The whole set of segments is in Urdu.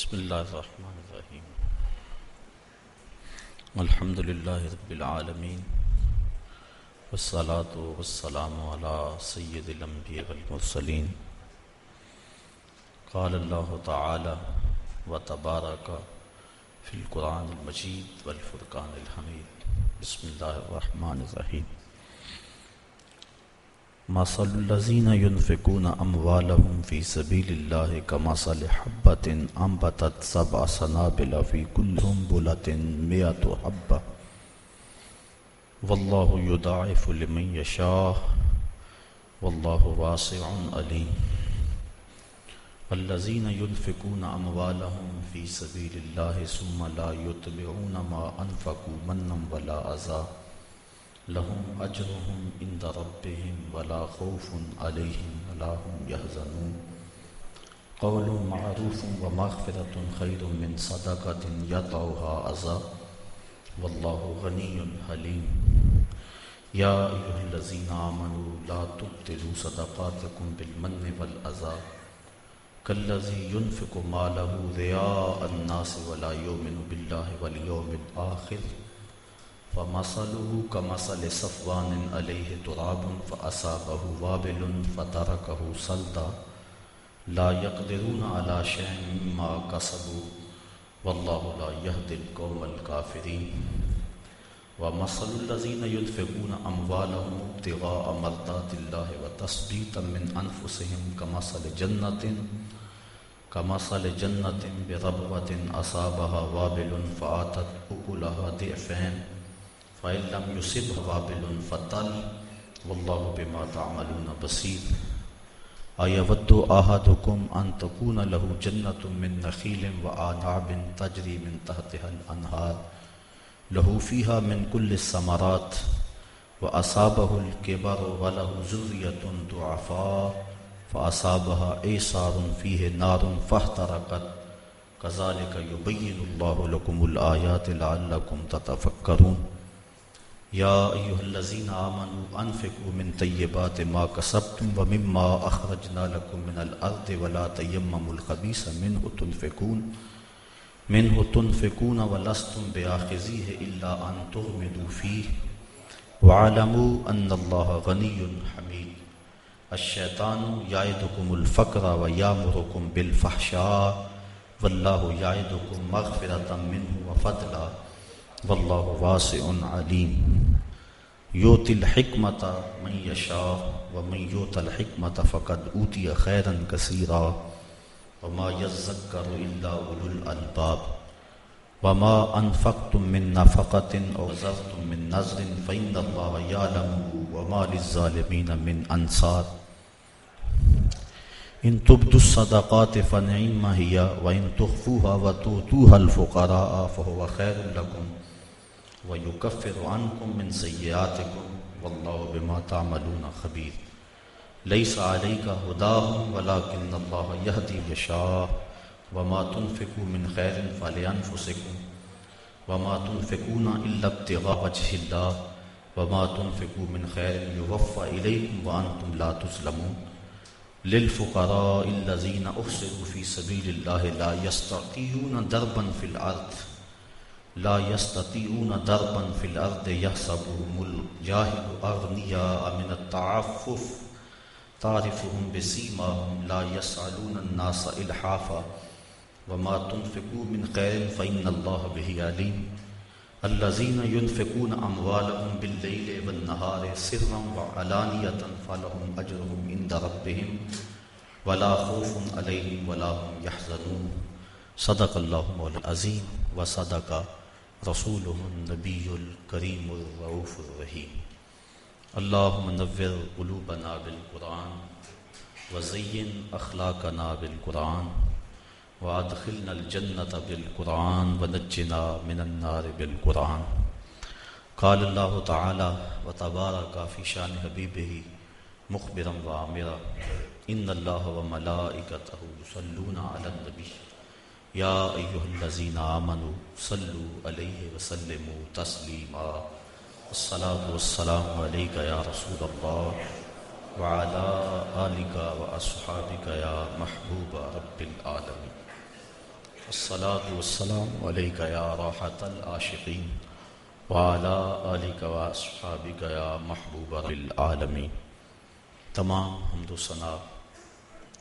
بسم اللہ الرحمن الرحیم الحمد للہ رب العالمین والصلاة والسلام علی سید الانبیاء والمرسلین قال اللہ تعالی وتبارک فی القرآن المجید والفرقان الحمید بسم اللہ الرحمن الرحیم مثل الذین ينفقون اموالهم فی سبیل اللہ کمثل حبۃ انبتت سبع سنابل فی کل سنبلۃ مئۃ حبۃ واللہ یضاعف لمن یشاء واللہ واسع علیم الذین ينفقون اموالهم فی سبیل اللہ ثم لا یتبعون ما انفقوا منا ولا اذى لهم اجرهم عند ربهم ولا خوف عليهم ولا هم يحزنون قول معروف ومغفرة خير من صدقة يطلبها أذى والله غني حليم يا أيها الذين آمنوا لا تبطلوا صدقاتكم بالمن والأذى كالذي ينفق ماله رياء الناس ولا يؤمن بالله واليوم الآخر فمثله كمثل صفوان عليه تراب فأصابه وابل فتركه صلدا لا يقدرون على شيء مما كسبوا والله لا يهدي القوم الكافرين ومثل الذين ينفقون أموالهم ابتغاء مرضات الله وتثبيتا من أنفسهم كمثل جنة بربوة أصابها وابل فآتت أكلها ضعفين فإن لم يصبها وابل فطل والله بما تعملون بصير أيود أحدكم أن تكون له جنة من نخيل وأعناب تجري من تحتها الأنهار له فيها من كل الثمرات وأصابه الكبر وله ذرية ضعفاء فأصابها إعصار فيه نار فاحترقت كذلك يبين الله لكم الآيات لعلكم تتفكرون يا أيها الذين آمنوا أنفقوا من طيبات ما كسبتم ومما أخرجنا لكم من الأرض ولا تيمموا الخبيث منه تنفقون ولستم بآخذيه إلا أن تغمضوا فيه واعلموا أن الله غني حميد الشيطان يعدكم الفقر ويأمركم بالفحشاء والله يعدكم مغفرة منه وفضلا والله واسع عليم يؤتي الحكمة من يشاء ومن يؤت الحكمة فقد أوتي خيرا كثيرا وما يذكر إلا أولو الألباب وما أنفقتم من نفقة أو نذرتم من نذر فإن الله يعلمه وما للظالمين من أنصار إن تبدوا الصدقات فنعم هي وإن تخفوها وتؤتوها الفقراء فهو خير لكم ويكفر عنكم من سيئاتكم والله بما تعملون خبير ليس عليك هداهم ولكن الله يهدي من يشاء وما تنفقوا من خير فلأنفسكم وما تنفقون إلا ابتغاء وجه الله وما تنفقوا من خير يوفى إليكم وأنتم لا تظلمون للفقراء الذين أحصروا في سبيل الله لا يستطيعون ضربا في الأرض يحسبهم الجاهل أغنياء من التعفف تعرفهم بسيماهم لا يسألون الناس إلحافا وما تنفقوا من خير فإن الله به عليم الذين ينفقون أموالهم بالليل والنهار سرا وعلانية فلهم أجرهم عند ربهم ولا خوف عليهم ولا هم يحزنون صدق الله مولانا العظيم وصدق رسوله النبي الكريم الرؤوف الرحيم اللهم نور قلوبنا بالقرآن وزين أخلاقنا بالقرآن وادخلنا الجنة بالقرآن ونجنا من النار بالقرآن قال الله تعالى وتبارك في شان حبيبه مخبرا وآمرا إن الله وملائكته يصلون على النبي يا أيها الذين آمنوا صلوا عليه وسلموا تسليما الصلاة والسلام عليك يا رسول الله وعلى آلك وأصحابك يا محبوب رب العالمين الصلاة والسلام علیک یا راحت العاشقین وعلی آلک و اصحابک یا محبوب العالمین۔ تمام حمد و ثنا،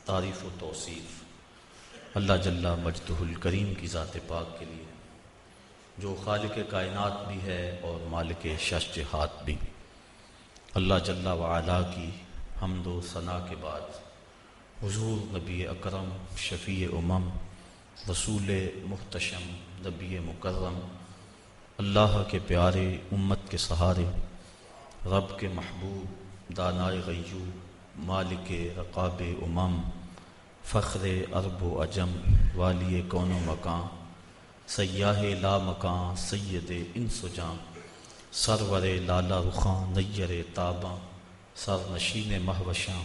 تعریف و توصیف اللہ جل مجدہ الکریم کی ذات پاک کے لیے، جو خالق کائنات بھی ہے اور مالک شش جہات بھی۔ اللہ جل وعلا کی حمد و ثنا کے بعد حضور نبی اکرم شفیع امم رسول محتشم نبی مکرم اللہ کے پیارے امت کے سہارے، رب کے محبوب دانائے غیوب مالک رقاب امم فخر عرب و عجم والی کون و مکان سیاہ لا مکان سید انس و جاں سرور لالا رخاں نیر تاباں سر نشین مہوشاں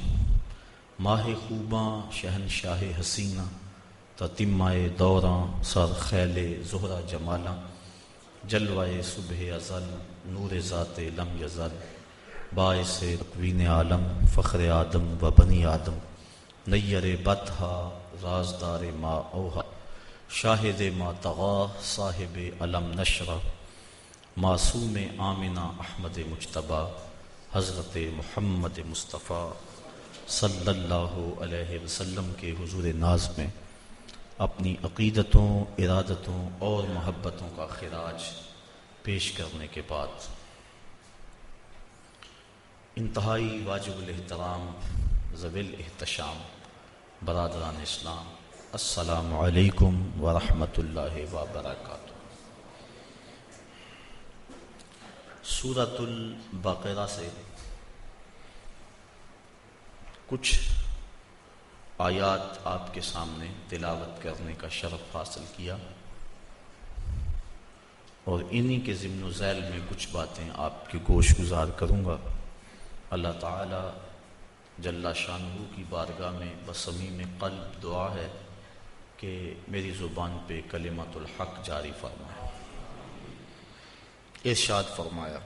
ماہ خوباں شہنشاہ حسینہ تتمائے دوراں سر خیل زہرہ جمالاں جلوائے صبح ازل نور ذات لم یزل باعث تکوین عالم فخر آدم و بنی آدم نیر بطحا رازدار ما اوہا شاہد ما طغا صاحب علم نشرہ معصوم آمنہ احمد مجتبی حضرت محمد مصطفیٰ صلی اللہ علیہ وسلم کے حضور ناز میں اپنی عقیدتوں، ارادتوں اور محبتوں کا خراج پیش کرنے کے بعد انتہائی واجب الاحترام ذوی الاحتشام برادران اسلام، السلام علیکم ورحمۃ اللہ وبرکاتہ۔ سورۃ البقرہ سے کچھ آیات آپ کے سامنے تلاوت کرنے کا شرف حاصل کیا، اور انہی کے ضمن و ذیل میں کچھ باتیں آپ کی گوش گزار کروں گا۔ اللہ تعالی جل شانہ کی بارگاہ میں بصمیم قلب دعا ہے کہ میری زبان پہ کلمۃ الحق جاری فرمائے۔ ارشاد فرمایا،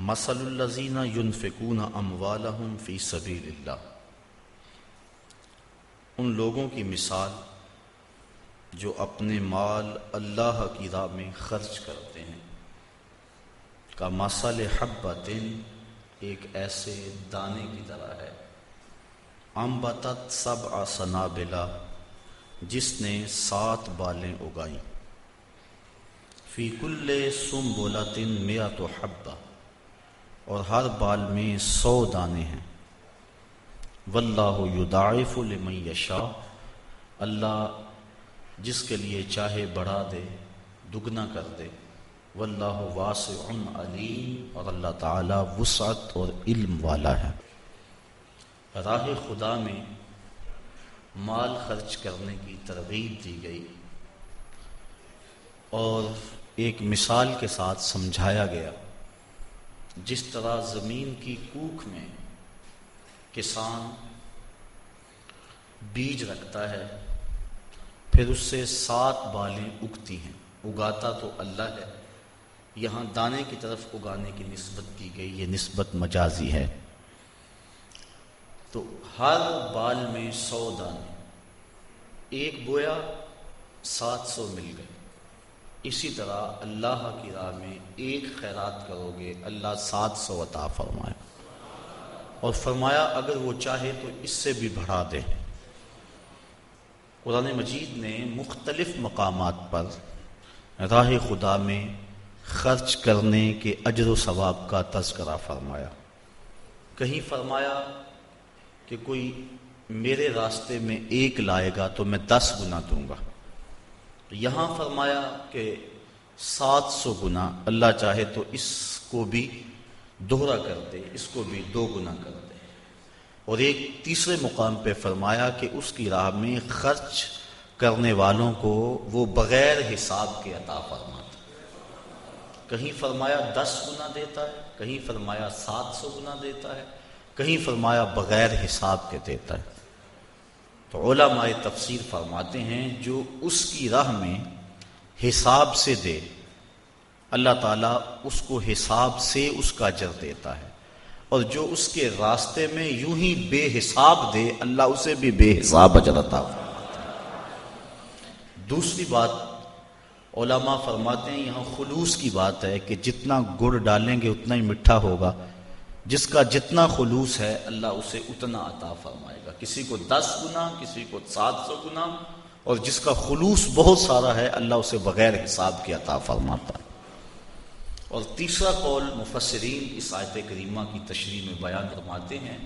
مثل الذین ینفقون اموالہم فی سبیل اللہ، ان لوگوں کی مثال جو اپنے مال اللہ کی راہ میں خرچ کرتے ہیں، کا مثل حبۃ، ایک ایسے دانے کی طرح ہے، انبتت سبع سنابل، جس نے 7 بالیں اگائیں، فی کل سنبلۃ مئۃ حبۃ، اور ہر بال میں 100 دانے ہیں، واللہ یضاعف لمن یشاء، اللہ جس کے لیے چاہے بڑھا دے، دگنا کر دے، واللہ واسع علیم، اور اللہ تعالی وسعت اور علم والا ہے۔ راہ خدا میں مال خرچ کرنے کی ترغیب دی گئی، اور ایک مثال کے ساتھ سمجھایا گیا، جس طرح زمین کی کوکھ میں کسان بیج رکھتا ہے، پھر اس سے 7 بالیں اگتی ہیں، اگاتا تو اللہ ہے، یہاں دانے کی طرف اگانے کی نسبت کی گئی، یہ نسبت مجازی ہے، تو ہر بال میں 100 دانے، ایک بویا 700 مل گئے۔ اسی طرح اللہ کی راہ میں ایک خیرات کرو گے، اللہ 700 عطا فرمائے، اور فرمایا اگر وہ چاہے تو اس سے بھی بڑھا دے۔ قرآن مجید نے مختلف مقامات پر راہ خدا میں خرچ کرنے کے اجر و ثواب کا تذکرہ فرمایا۔ کہیں فرمایا کہ کوئی میرے راستے میں 1 لائے گا تو میں 10 گنا دوں گا، یہاں فرمایا کہ 700 گنا، اللہ چاہے تو اس کو بھی دوہرا کر دے، اس کو بھی 2 گنا کر دے، اور ایک تیسرے مقام پہ فرمایا کہ اس کی راہ میں خرچ کرنے والوں کو وہ بغیر حساب کے عطا فرماتا، کہیں فرمایا 10 گنا دیتا ہے، کہیں فرمایا 700 گنا دیتا ہے، کہیں فرمایا بغیر حساب کے دیتا ہے۔ تو علماء تفسیر فرماتے ہیں جو اس کی راہ میں حساب سے دے، اللہ تعالیٰ اس کو حساب سے اس کا اجر دیتا ہے، اور جو اس کے راستے میں یوں ہی بے حساب دے اللہ اسے بھی بے حساب اجر عطا فرماتا ہے۔ دوسری بات علماء فرماتے ہیں یہاں خلوص کی بات ہے کہ جتنا گڑ ڈالیں گے اتنا ہی میٹھا ہوگا، جس کا جتنا خلوص ہے اللہ اسے اتنا عطا فرمائے گا، کسی کو 10 گنا، کسی کو 700 گنا، اور جس کا خلوص بہت سارا ہے اللہ اسے بغیر حساب کے عطا فرماتا ہے۔ اور تیسرا قول مفسرین اس آیت کریمہ کی تشریح میں بیان فرماتے ہیں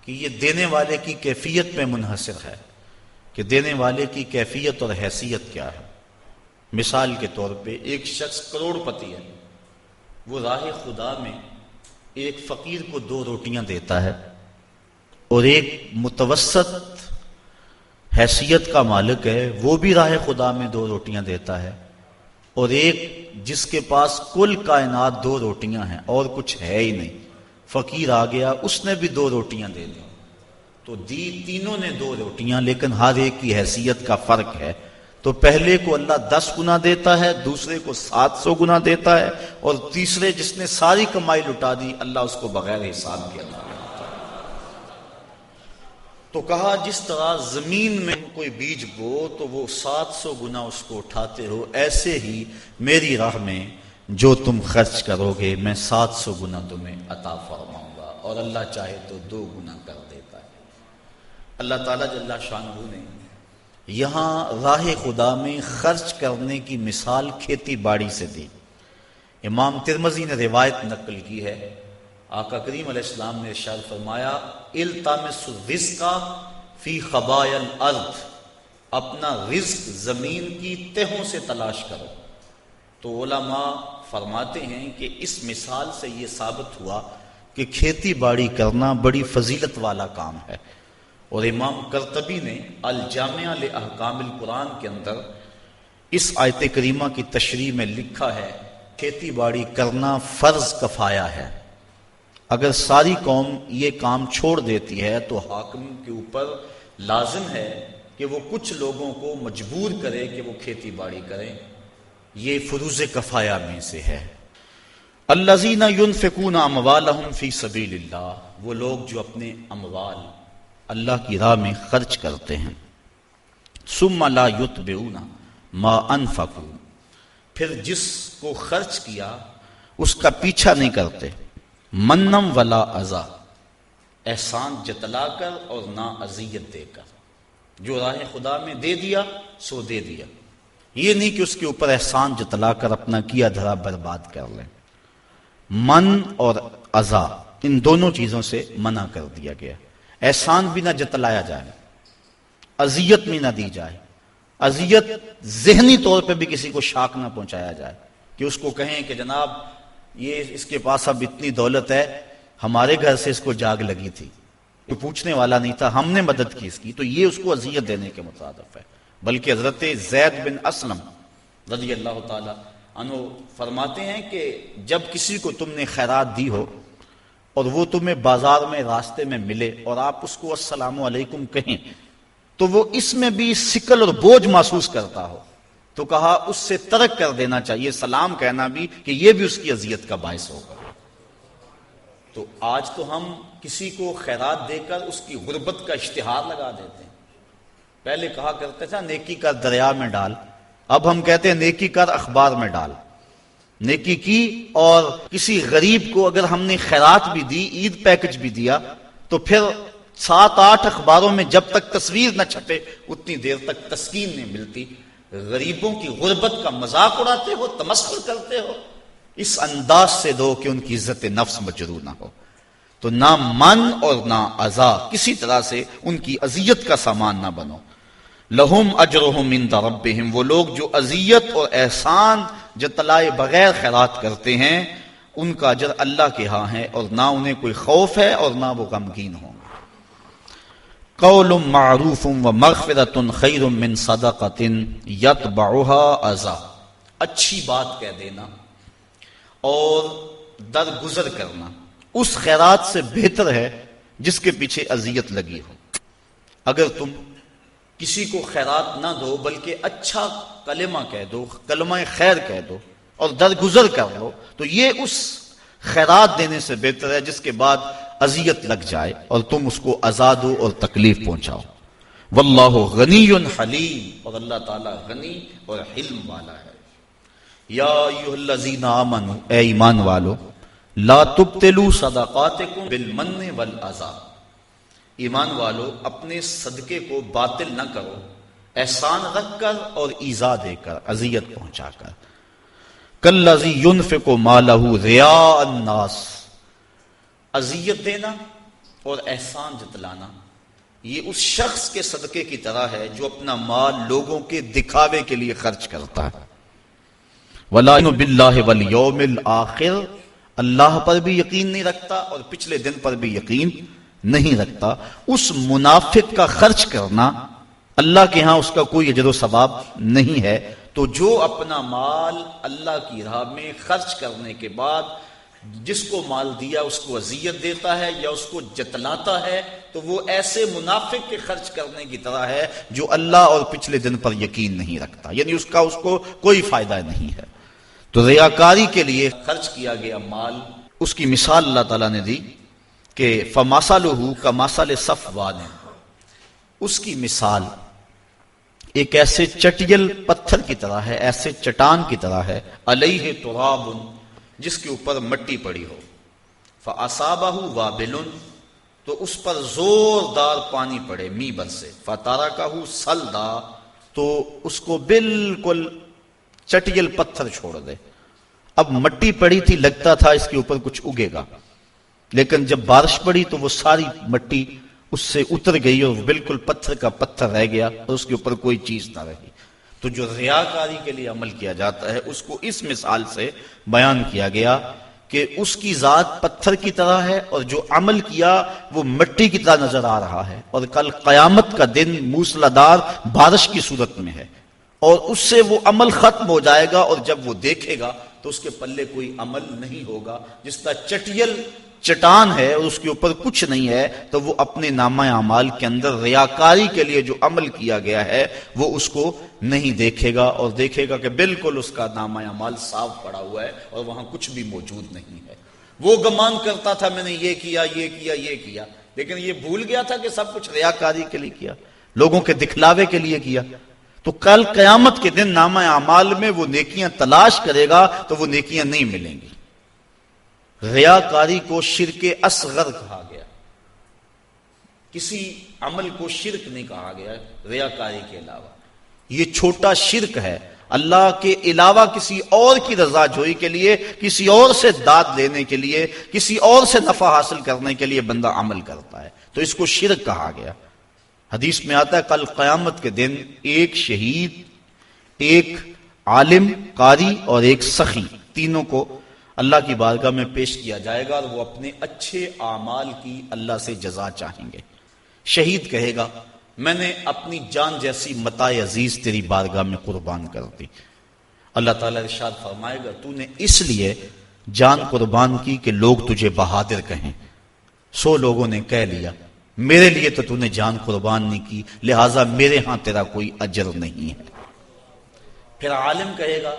کہ یہ دینے والے کی کیفیت میں منحصر ہے کہ دینے والے کی کیفیت اور حیثیت کیا ہے۔ مثال کے طور پہ ایک شخص کروڑ پتی ہے، وہ راہ خدا میں ایک فقیر کو 2 روٹیاں دیتا ہے، اور ایک متوسط حیثیت کا مالک ہے وہ بھی راہ خدا میں 2 روٹیاں دیتا ہے، اور ایک جس کے پاس کل کائنات 2 روٹیاں ہیں اور کچھ ہے ہی نہیں، فقیر آ گیا اس نے بھی 2 روٹیاں دے دی، تو تینوں نے 2 روٹیاں، لیکن ہر ایک کی حیثیت کا فرق ہے۔ تو پہلے کو اللہ 10 گنا دیتا ہے، دوسرے کو 700 گنا دیتا ہے، اور تیسرے جس نے ساری کمائی لٹا دی اللہ اس کو بغیر حساب کے عطا کرتا ہے۔ تو کہا جس طرح زمین میں کوئی بیج بو تو وہ 700 گنا اس کو اٹھاتے ہو، ایسے ہی میری راہ میں جو تم خرچ کرو گے میں 700 گنا تمہیں عطا فرماؤں گا، اور اللہ چاہے تو 2 گنا کر دیتا ہے۔ اللہ تعالیٰ جل شانہ نے یہاں راہ خدا میں خرچ کرنے کی مثال کھیتی باڑی سے دی۔ امام ترمذی نے روایت نقل کی ہے، آقا کریم علیہ السلام نے ارشاد فرمایا التمس الرزق فی خبایا الارض، اپنا رزق زمین کی تہوں سے تلاش کرو۔ تو علماء فرماتے ہیں کہ اس مثال سے یہ ثابت ہوا کہ کھیتی باڑی کرنا بڑی فضیلت والا کام ہے، اور امام قرطبی نے الجامع لاحکام القرآن کے اندر اس آیت کریمہ کی تشریح میں لکھا ہے کھیتی باڑی کرنا فرض کفایہ ہے، اگر ساری قوم یہ کام چھوڑ دیتی ہے تو حاکم کے اوپر لازم ہے کہ وہ کچھ لوگوں کو مجبور کرے کہ وہ کھیتی باڑی کریں، یہ فروض کفایہ میں سے ہے۔ الذین ینفقون اموالہم فی سبیل اللہ، وہ لوگ جو اپنے اموال اللہ کی راہ میں خرچ کرتے ہیں، ثم لا یتبعون ما انفقوا، پھر جس کو خرچ کیا اس کا پیچھا نہیں کرتے، منم ولا اذا، احسان جتلا کر اور نہ اذیت دے کر، جو راہ خدا میں دے دیا سو دے دیا، یہ نہیں کہ اس کے اوپر احسان جتلا کر اپنا کیا دھرا برباد کر لیں۔ من اور اذا ان دونوں چیزوں سے منع کر دیا گیا، احسان بھی نہ جتلایا جائے، اذیت بھی نہ دی جائے، اذیت ذہنی طور پہ بھی کسی کو شاک نہ پہنچایا جائے کہ اس کو کہیں کہ جناب یہ اس کے پاس اب اتنی دولت ہے، ہمارے گھر سے اس کو جاگ لگی تھی، کوئی پوچھنے والا نہیں تھا، ہم نے مدد کی اس کی، تو یہ اس کو اذیت دینے کے مترادف ہے۔ بلکہ حضرت زید بن اسلم رضی اللہ تعالی عنہ فرماتے ہیں کہ جب کسی کو تم نے خیرات دی ہو اور وہ تمہیں بازار میں راستے میں ملے اور آپ اس کو السلام علیکم کہیں تو وہ اس میں بھی ثقل اور بوجھ محسوس کرتا ہو تو کہا اس سے ترک کر دینا چاہیے سلام کہنا بھی، کہ یہ بھی اس کی اذیت کا باعث ہوگا۔ تو آج تو ہم کسی کو خیرات دے کر اس کی غربت کا اشتہار لگا دیتے ہیں، پہلے کہا کرتے تھا نیکی کر دریا میں ڈال، اب ہم کہتے ہیں نیکی کر اخبار میں ڈال۔ نیکی کی اور کسی غریب کو اگر ہم نے خیرات بھی دی، عید پیکج بھی دیا، تو پھر 7-8 اخباروں میں جب تک تصویر نہ چھپے اتنی دیر تک تسکین نہیں ملتی۔ غریبوں کی غربت کا مذاق اڑاتے ہو، تمسخر کرتے ہو، اس انداز سے دو کہ ان کی عزت نفس مجروح نہ ہو۔ تو نہ من اور نہ اذا، کسی طرح سے ان کی اذیت کا سامان نہ بنو۔ لہم اجرہم عند ربہم، وہ لوگ جو اذیت اور احسان جتلائے بغیر خیرات کرتے ہیں ان کا اجر اللہ کے ہاں ہے، اور نہ انہیں کوئی خوف ہے اور نہ وہ غمگین ہوں۔ قول معروف ومغفرۃ خیر من صدقۃ یتبعها اذی، اچھی بات کہہ دینا اور درگزر کرنا اس خیرات سے بہتر ہے جس کے پیچھے اذیت لگی ہو۔ اگر تم کسی کو خیرات نہ دو بلکہ اچھا کلمہ کہہ دو، کلمہ خیر کہہ دو اور درگزر کر لو، تو یہ اس خیرات دینے سے بہتر ہے جس کے بعد اذیت لگ جائے اور تم اس کو اذا دو اور تکلیف پہنچاؤ۔ واللہ غنی حلیم، اور اللہ تعالی غنی اور حلم والا ہے۔ یا ایھا الذین آمنوا، اے ایمان والو، لا تبطلوا صدقاتکم بالمن والاذی، ایمان والو اپنے صدقے کو باطل نہ کرو احسان رکھ کر اور ایذا دے کر، اذیت پہنچا کر۔ کالذی ینفق مالہ رئاء الناس، اذیت دینا اور احسان جتلانا یہ اس شخص کے صدقے کی طرح ہے جو اپنا مال لوگوں کے دکھاوے کے لیے خرچ کرتا ہے۔ وَلَا يُؤْمِنُ بِاللَّهِ وَالْيَوْمِ الْآخِرِ، اللہ پر بھی یقین نہیں رکھتا اور پچھلے دن پر بھی یقین نہیں رکھتا۔ اس منافق کا خرچ کرنا اللہ کے ہاں اس کا کوئی اجر و ثواب نہیں ہے۔ تو جو اپنا مال اللہ کی راہ میں خرچ کرنے کے بعد جس کو مال دیا اس کو اذیت دیتا ہے یا اس کو جتلاتا ہے تو وہ ایسے منافق کے خرچ کرنے کی طرح ہے جو اللہ اور پچھلے دن پر یقین نہیں رکھتا، یعنی اس کو کوئی فائدہ نہیں ہے۔ تو ریاکاری کے لیے خرچ کیا گیا مال، اس کی مثال اللہ تعالیٰ نے دی کہ فَمَثَلُهُ كَمَثَلِ صَفْوَانٍ، اس کی مثال ایک ایسے چٹیل پتھر کی طرح ہے، ایسے چٹان کی طرح ہے، علیہ تراب، جس کے اوپر مٹی پڑی ہو، فَأَصَابَهُ وَابِلٌ، تو اس پر زوردار پانی پڑے، می برسے، فَتَرَكَهُ صَلْدًا، تو اس کو بالکل چٹیل پتھر چھوڑ دے۔ اب مٹی پڑی تھی، لگتا تھا اس کے اوپر کچھ اگے گا، لیکن جب بارش پڑی تو وہ ساری مٹی اس سے اتر گئی اور بالکل پتھر کا پتھر رہ گیا اور اس کے اوپر کوئی چیز نہ رہی۔ تو جو ریاکاری کے لیے عمل کیا جاتا ہے اس کو اس مثال سے بیان کیا گیا کہ اس کی ذات پتھر کی طرح ہے اور جو عمل کیا وہ مٹی کی طرح نظر آ رہا ہے، اور کل قیامت کا دن موسلادھار بارش کی صورت میں ہے اور اس سے وہ عمل ختم ہو جائے گا، اور جب وہ دیکھے گا تو اس کے پلے کوئی عمل نہیں ہوگا۔ جس طرح چٹیل چٹان ہے اور اس کے اوپر کچھ نہیں ہے تو وہ اپنے نامہ اعمال کے اندر ریاکاری کے لیے جو عمل کیا گیا ہے وہ اس کو نہیں دیکھے گا، اور دیکھے گا کہ بالکل اس کا نامہ اعمال صاف پڑا ہوا ہے اور وہاں کچھ بھی موجود نہیں ہے۔ وہ گمان کرتا تھا میں نے یہ کیا یہ کیا یہ کیا، لیکن یہ بھول گیا تھا کہ سب کچھ ریاکاری کے لیے کیا، لوگوں کے دکھلاوے کے لیے کیا۔ تو کل قیامت کے دن نامہ اعمال میں وہ نیکیاں تلاش کرے گا تو وہ نیکیاں نہیں ملیں گی۔ ریاکاری کو شرک اصغر کہا گیا، کسی عمل کو شرک نہیں کہا گیا ریاکاری کے علاوہ، یہ چھوٹا شرک ہے۔ اللہ کے علاوہ کسی اور کی رضا جوئی کے لیے، کسی اور سے داد لینے کے لیے، کسی اور سے نفع حاصل کرنے کے لیے بندہ عمل کرتا ہے تو اس کو شرک کہا گیا۔ حدیث میں آتا ہے کل قیامت کے دن ایک شہید، ایک عالم قاری اور ایک سخی، تینوں کو اللہ کی بارگاہ میں پیش کیا جائے گا اور وہ اپنے اچھے اعمال کی اللہ سے جزا چاہیں گے۔ شہید کہے گا میں نے اپنی جان جیسی متاع عزیز تیری بارگاہ میں قربان کر دی۔ اللہ تعالیٰ ارشاد فرمائے گا تو نے اس لیے جان قربان کی کہ لوگ تجھے بہادر کہیں، 100 لوگوں نے کہہ لیا، میرے لیے تو نے جان قربان نہیں کی، لہٰذا میرے ہاں تیرا کوئی اجر نہیں ہے۔ پھر عالم کہے گا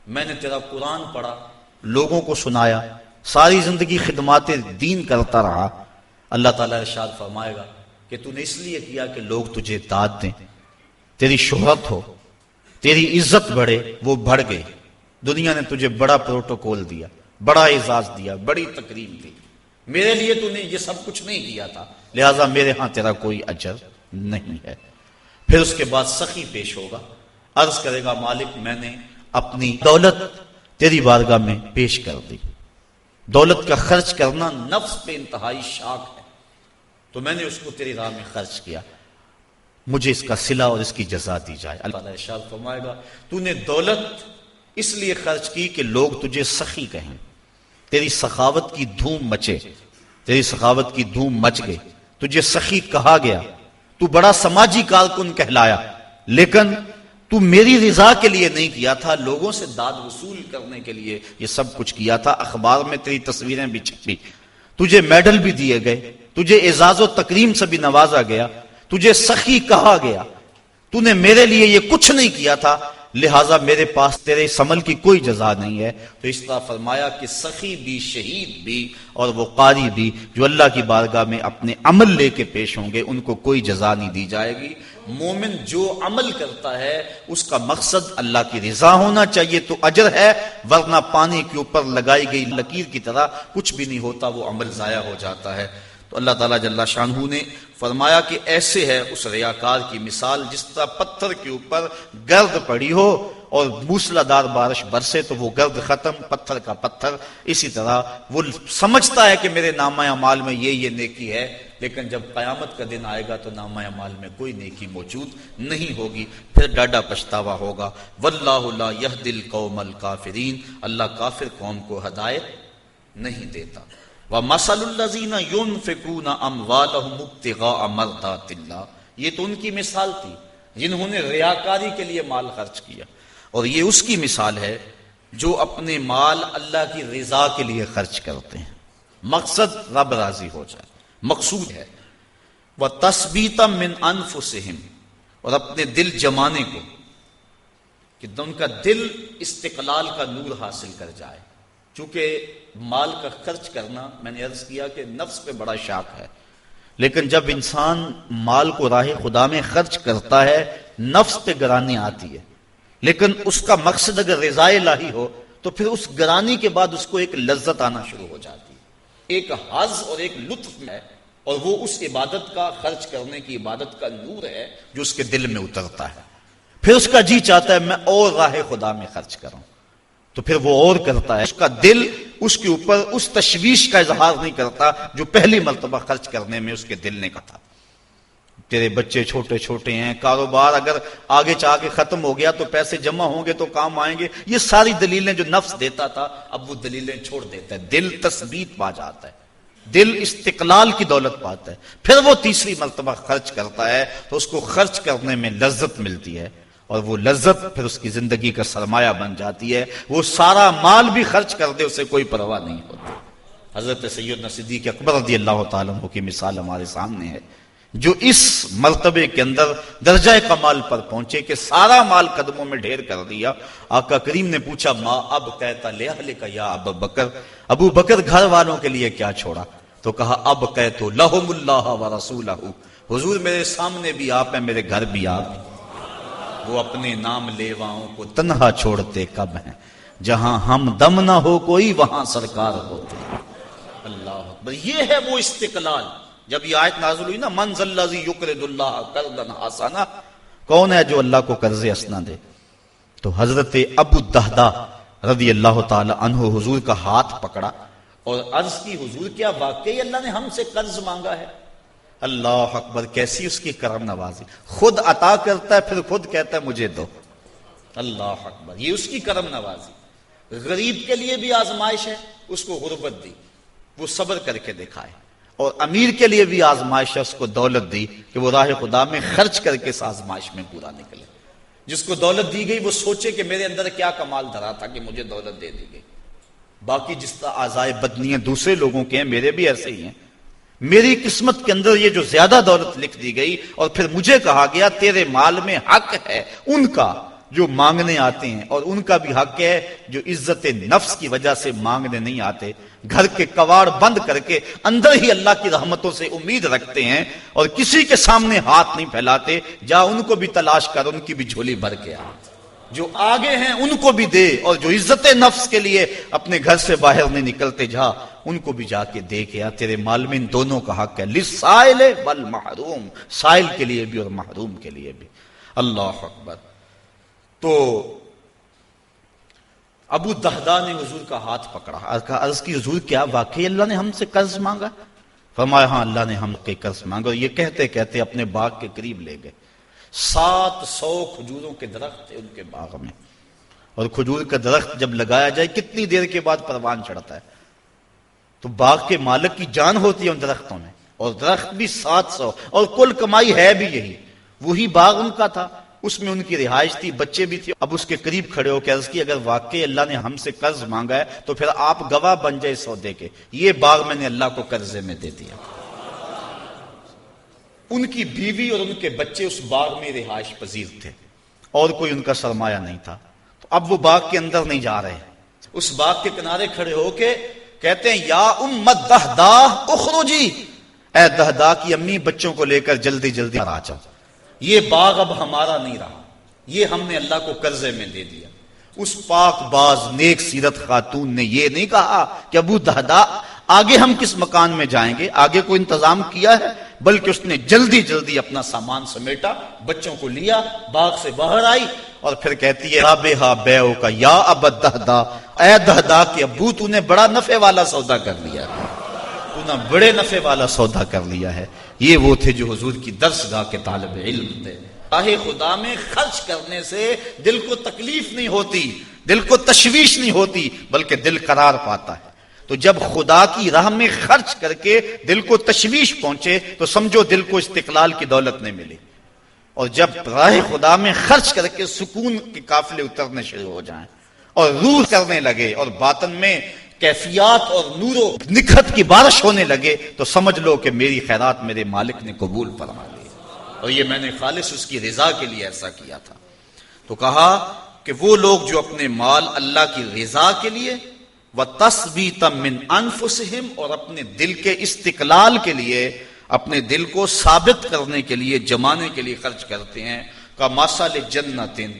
میں نے تیرا قرآن پڑھا، لوگوں کو سنایا، ساری زندگی خدمات دین کرتا رہا۔ اللہ تعالیٰ ارشاد فرمائے گا کہ تو نے اس لیے کیا کہ لوگ تجھے داد دیں، تیری شہرت ہو، تیری عزت بڑھے، وہ بڑھ گئی۔ دنیا نے تجھے بڑا پروٹوکول دیا، بڑا اعزاز دیا، بڑی تکریم دی، میرے لیے تو نے یہ سب کچھ نہیں کیا تھا، لہٰذا میرے ہاں تیرا کوئی اجر نہیں ہے۔ پھر اس کے بعد سخی پیش ہوگا، عرض کرے گا مالک میں نے اپنی دولت تیری بارگاہ میں پیش کر دی۔ دولت کا خرچ کرنا نفس پہ انتہائی شاق ہے، تو میں نے اس کو تیری راہ میں خرچ کیا، مجھے اس کا صلہ اور اس کی جزا دی جائے۔ اللہ تعالیٰ ارشاد فرمائے گا تو نے دولت اس لیے خرچ کی کہ لوگ تجھے سخی کہیں، تیری سخاوت کی دھوم مچے، تیری سخاوت کی دھوم مچ گئی، تجھے سخی کہا گیا، تو بڑا سماجی کارکن کہلایا، لیکن تو میری رضا کے لیے نہیں کیا تھا، لوگوں سے داد وصول کرنے کے لیے یہ سب کچھ کیا تھا۔ اخبار میں تیری تصویریں بھی چھپی، تجھے میڈل بھی دیے گئے، تجھے اعزاز و تکریم سے بھی نوازا گیا، تجھے سخی کہا گیا، تو نے میرے لیے یہ کچھ نہیں کیا تھا، لہٰذا میرے پاس تیرے اس عمل کی کوئی جزا نہیں ہے۔ تو اس طرح فرمایا کہ سخی بھی، شہید بھی اور وہ قاری بھی جو اللہ کی بارگاہ میں اپنے عمل لے کے پیش ہوں گے ان کو کوئی جزا نہیں دی جائے گی۔ مومن جو عمل کرتا ہے اس کا مقصد اللہ کی رضا ہونا چاہیے تو اجر ہے، ورنہ پانی کے اوپر لگائی گئی لکیر کی طرح کچھ بھی نہیں ہوتا، وہ عمل ضائع ہو جاتا ہے۔ تو اللہ تعالیٰ جل شانہ نے فرمایا کہ ایسے ہے اس ریاکار کی مثال جس طرح پتھر کے اوپر گرد پڑی ہو اور موسلا دار بارش برسے تو وہ گرد ختم، پتھر کا پتھر۔ اسی طرح وہ سمجھتا ہے کہ میرے نامہ اعمال میں یہ نیکی ہے، لیکن جب قیامت کا دن آئے گا تو نامہ اعمال میں کوئی نیکی موجود نہیں ہوگی، پھر ڈاڈا پچھتاوا ہوگا۔ واللہ لا یہدی القوم الکافرین، اللہ کافر قوم کو ہدایت نہیں دیتا۔ وَمَثَلُ الَّذِينَ يُنْفِقُونَ أَمْوَالَهُمُ ابْتِغَاءَ مَرْضَاتِ اللَّهِ، یہ تو ان کی مثال تھی جنہوں نے ریاکاری کے لیے مال خرچ کیا، اور یہ اس کی مثال ہے جو اپنے مال اللہ کی رضا کے لیے خرچ کرتے ہیں، مقصد رب راضی ہو جائے، مقصود ہے۔ وَتَثْبِيتًا مِّنْ أَنفُسِهِمْ، اور اپنے دل جمانے کو کہ ان کا دل استقلال کا نور حاصل کر جائے، چونکہ مال کا خرچ کرنا میں نے عرض کیا کہ نفس پہ بڑا شاق ہے، لیکن جب انسان مال کو راہ خدا میں خرچ کرتا ہے نفس پہ گرانی آتی ہے، لیکن اس کا مقصد اگر رضا الہی ہو تو پھر اس گرانی کے بعد اس کو ایک لذت آنا شروع ہو جاتی ہے، ایک حظ اور ایک لطف ہے، اور وہ اس عبادت کا، خرچ کرنے کی عبادت کا نور ہے جو اس کے دل میں اترتا ہے۔ پھر اس کا جی چاہتا ہے میں اور راہ خدا میں خرچ کروں، تو پھر وہ اور کرتا ہے، اس کا دل اس کے اوپر اس تشویش کا اظہار نہیں کرتا جو پہلی مرتبہ خرچ کرنے میں اس کے دل نے کہا تھا۔ تیرے بچے چھوٹے چھوٹے ہیں، کاروبار اگر آگے چاہ کے ختم ہو گیا تو پیسے جمع ہوں گے تو کام آئیں گے، یہ ساری دلیلیں جو نفس دیتا تھا اب وہ دلیلیں چھوڑ دیتا ہے، دل تثبیت پا جاتا ہے، دل استقلال کی دولت پاتا ہے، پھر وہ تیسری مرتبہ خرچ کرتا ہے تو اس کو خرچ کرنے میں لذت ملتی ہے، اور وہ لذت پھر اس کی زندگی کا سرمایہ بن جاتی ہے، وہ سارا مال بھی خرچ کر دے اسے کوئی پرواہ نہیں ہوتی۔ حضرت سیدنا صدیق اکبر رضی اللہ تعالیٰ عنہ کی مثال ہمارے سامنے ہے، جو اس مرتبے کے اندر درجہ کمال پر پہنچے کہ سارا مال قدموں میں ڈھیر کر دیا۔ آقا کریم نے پوچھا ما اب کہتا لأہلک یا ابو بکر، ابو بکر گھر والوں کے لیے کیا چھوڑا؟ تو کہا اب کہتو لہم اللہ ورسولہ، حضور میرے سامنے بھی آپ ہیں، میرے گھر بھی آپ ہیں۔ وہ اپنے نام لیواؤں کو تنہا چھوڑتے کب ہیں، جہاں ہم دم نہ ہو کوئی وہاں سرکار ہوتے۔ اللہ اکبر، یہ ہے وہ استقلال۔ جب یہ آیت نازل ہوئی نا من ذا الذی یقرض اللہ قرضا حسنا، کون ہے جو اللہ کو قرض حسنا دے؟ تو حضرت ابو الدہداء رضی اللہ تعالی عنہ حضور کا ہاتھ پکڑا اور عرض کی حضور کیا واقعی اللہ نے ہم سے قرض مانگا ہے؟ اللہ اکبر، کیسی اس کی کرم نوازی، خود عطا کرتا ہے پھر خود کہتا ہے مجھے دو۔ اللہ اکبر، یہ اس کی کرم نوازی۔ غریب کے لیے بھی آزمائش ہے، اس کو غربت دی، وہ صبر کر کے دکھائے، اور امیر کے لیے بھی آزمائش ہے، اس کو دولت دی کہ وہ راہ خدا میں خرچ کر کے اس آزمائش میں پورا نکلے۔ جس کو دولت دی گئی وہ سوچے کہ میرے اندر کیا کمال دھرا تھا کہ مجھے دولت دے دی گئی۔ باقی جس طرح اعضائے بدنی ہیں دوسرے لوگوں کے ہیں، میرے بھی ایسے ہی ہیں، میری قسمت کے اندر یہ جو زیادہ دولت لکھ دی گئی، اور پھر مجھے کہا گیا تیرے مال میں حق ہے ان کا جو مانگنے آتے ہیں، اور ان کا بھی حق ہے جو عزت نفس کی وجہ سے مانگنے نہیں آتے، گھر کے کواڑ بند کر کے اندر ہی اللہ کی رحمتوں سے امید رکھتے ہیں اور کسی کے سامنے ہاتھ نہیں پھیلاتے۔ جا ان کو بھی تلاش کر، ان کی بھی جھولی بھر کے آ، جو آگے ہیں ان کو بھی دے، اور جو عزت نفس کے لیے اپنے گھر سے باہر نہیں نکلتے جا ان کو بھی جا کے دے کے آ۔ تیرے مال میں ان دونوں کا حق ہے، للسائل والمحروم، سائل کے لیے بھی اور محروم کے لیے بھی۔ اللہ اکبر۔ تو ابو دہداء نے حضور کا ہاتھ پکڑا، عرض کی حضور کیا واقعی اللہ نے ہم سے قرض مانگا؟ فرمایا ہاں اللہ نے ہم کے قرض مانگا۔ اور یہ کہتے کہتے اپنے باغ کے قریب لے گئے۔ 700 کھجوروں کے درخت تھے ان کے باغ میں، اور کھجور کا درخت جب لگایا جائے کتنی دیر کے بعد پروان چڑھتا ہے، تو باغ کے مالک کی جان ہوتی ہے ان درختوں میں، اور درخت بھی 700، اور کل کمائی ہے بھی یہی، وہی باغ ان کا تھا، اس میں ان کی رہائش تھی، بچے بھی تھے۔ اب اس کے قریب کھڑے ہو کے عرض کی اگر واقعی اللہ نے ہم سے قرض مانگا ہے تو پھر آپ گواہ بن جائے سودے کے، یہ باغ میں نے اللہ کو قرضے میں دے دیا۔ ان کی بیوی اور ان کے بچے اس باغ میں رہائش پذیر تھے۔ اور کوئی ان کا سرمایہ نہیں تھا. تو اب وہ باغ کے اندر نہیں جا رہے، اس باغ کے کنارے کھڑے ہو کے کہتے ہیں یا ام الدہدا اخرجی، اے دہدا کی امی بچوں کو لے کر جلدی جلدی آ جاؤ، یہ باغ اب ہمارا نہیں رہا، یہ ہم نے اللہ کو قرضے میں دے دیا. اس پاک باز نیک سیرت خاتون نے یہ نہیں کہا کہ ابو دہدا آگے ہم کس مکان میں جائیں گے، آگے کوئی انتظام کیا ہے، بلکہ اس نے جلدی جلدی اپنا سامان سمیٹا، بچوں کو لیا، باغ سے باہر آئی اور پھر کہتی ہے رابحہ بیعو کا یا ابا دہدا، اے دہدا کے ابو تو نے بڑا نفع والا سودا کر لیا ہے، تو نے بڑے نفع والا سودا کر لیا ہے. یہ وہ تھے جو حضور کی درسگاہ کے طالب علم تھے. راہ خدا میں خرچ کرنے سے دل کو تکلیف نہیں ہوتی، دل کو تشویش نہیں ہوتی، بلکہ دل قرار پاتا ہے. تو جب خدا کی راہ میں خرچ کر کے دل کو تشویش پہنچے تو سمجھو دل کو استقلال کی دولت نہیں ملی. اور جب راہ خدا میں خرچ کر کے سکون کے قافلے اترنے شروع ہو جائیں اور روح کرنے لگے اور باطن میں کیفیات اور نور و نکھت کی بارش ہونے لگے تو سمجھ لو کہ میری خیرات میرے مالک نے قبول فرما لی اور یہ میں نے خالص اس کی رضا کے لیے ایسا کیا تھا. تو کہا کہ وہ لوگ جو اپنے مال اللہ کی رضا کے لیے وَتَثْبِيتًا مِّنْ أَنفُسِهِمْ اور اپنے دل کے استقلال کے لیے، اپنے دل کو ثابت کرنے کے لیے، جمانے کے لیے خرچ کرتے ہیں. کَمَثَلِ جَنَّةٍ،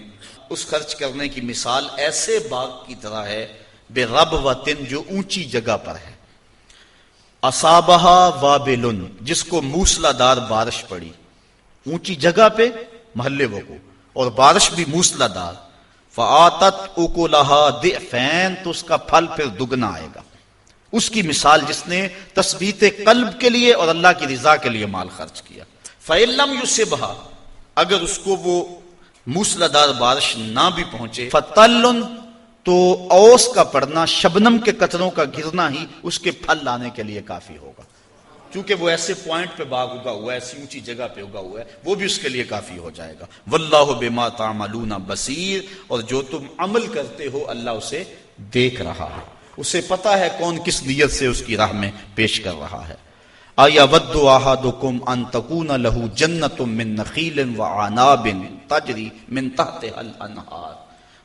اس خرچ کرنے کی مثال ایسے باغ کی طرح ہے بِرَبْوَةٍ جو اونچی جگہ پر ہے، أَصَابَهَا وَابِلٌ جس کو موسلا دار بارش پڑی، اونچی جگہ پہ محلے وقوع اور بارش بھی موسلا دار، فَآتَتْ أُكُلَهَا ضِعْفَيْنِ تو اس کا پھل پھر دگنا آئے گا. اس کی مثال جس نے تثبیت قلب کے لیے اور اللہ کی رضا کے لیے مال خرچ کیا. فَإِن لَّمْ يُصِبْهَا اگر اس کو وہ موسلا دار بارش نہ بھی پہنچے، فَطَلٌ تو اوس کا پڑنا، شبنم کے قطروں کا گرنا ہی اس کے پھل لانے کے لیے کافی ہوگا. کیونکہ وہ ایسے پوائنٹ پہ باغ اگا ہوا ہے، ایسی اونچی جگہ پہ اگا ہوا ہے، وہ بھی اس کے لیے کافی ہو جائے گا. واللہ بما تعملون بصیر اور جو تم عمل کرتے ہو اللہ اسے دیکھ رہا ہے، اسے پتا ہے کون کس نیت سے اس کی راہ میں پیش کر رہا ہے. اَيَوَدُّ أَحَدُكُمْ أَن تَكُونَ لَهُ جَنَّةٌ مِّن نَخِيلٍ وَأَعْنَابٍ تَجْرِي مِن تَحْتِهَا الْأَنْهَارُ.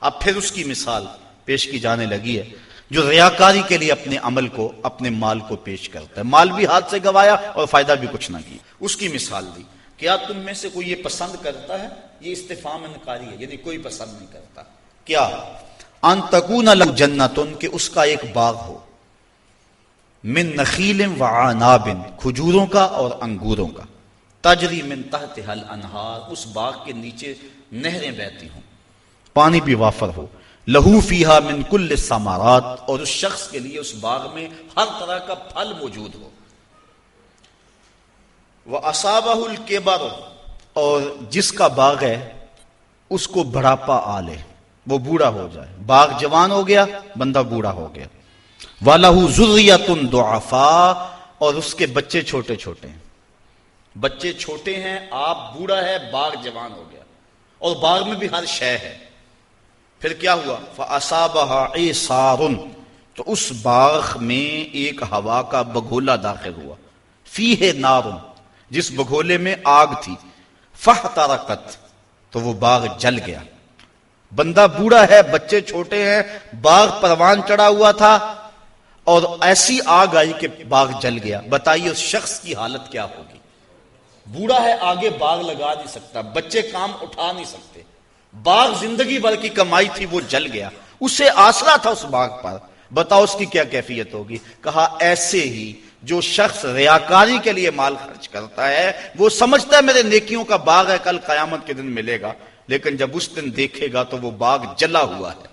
اب پھر اس کی مثال پیش کی جانے لگی ہے جو ریاکاری کے لیے اپنے عمل کو، اپنے مال کو پیش کرتا ہے، مال بھی ہاتھ سے گوایا اور فائدہ بھی کچھ نہ کیا. اس کی مثال دی. کیا تم میں سے کوئی یہ پسند کرتا ہے؟ یہ استفہام انکاری ہے، یعنی کوئی پسند نہیں کرتا. کیا ان تکون لہ جنتن کہ اس کا ایک باغ ہو، من نخیل وعناب کھجوروں کا اور انگوروں کا، تجری من تحتها الانہار اس باغ کے نیچے نہریں بہتی ہوں، پانی بھی وافر ہو، لہو فیہا من کل الثمرات اور اس شخص کے لیے اس باغ میں ہر طرح کا پھل موجود ہو، وَأَصَابَهُ الْكِبَرُ اور جس کا باغ ہے اس کو بڑھاپا آ لے، وہ بوڑھا ہو جائے، باغ جوان ہو گیا بندہ بوڑھا ہو گیا، وَلَهُ ذُرِّيَّةٌ ضُعَفَاء اور اس کے بچے چھوٹے چھوٹے ہیں، بچے چھوٹے ہیں، آپ بوڑھا ہے، باغ جوان ہو گیا اور باغ میں بھی ہر شے ہے. پھر کیا ہوا؟ فَأَصَابَهَا عِصَارٌ تو اس باغ میں ایک ہوا کا بگھولا داخل ہوا، فیہ نار جس بگھولے میں آگ تھی، فاحترقت تو وہ باغ جل گیا. بندہ بوڑھا ہے، بچے چھوٹے ہیں، باغ پروان چڑھا ہوا تھا اور ایسی آگ آئی کہ باغ جل گیا. بتائیے اس شخص کی حالت کیا ہوگی؟ بوڑھا ہے، آگے باغ لگا نہیں سکتا، بچے کام اٹھا نہیں سکتے، باغ زندگی بھر کی کمائی تھی وہ جل گیا، اسے آسرا تھا اس باغ پر، بتاؤ اس کی کیا کیفیت ہوگی؟ کہا ایسے ہی جو شخص ریاکاری کے لیے مال خرچ کرتا ہے وہ سمجھتا ہے میرے نیکیوں کا باغ ہے، کل قیامت کے دن ملے گا، لیکن جب اس دن دیکھے گا تو وہ باغ جلا ہوا ہے.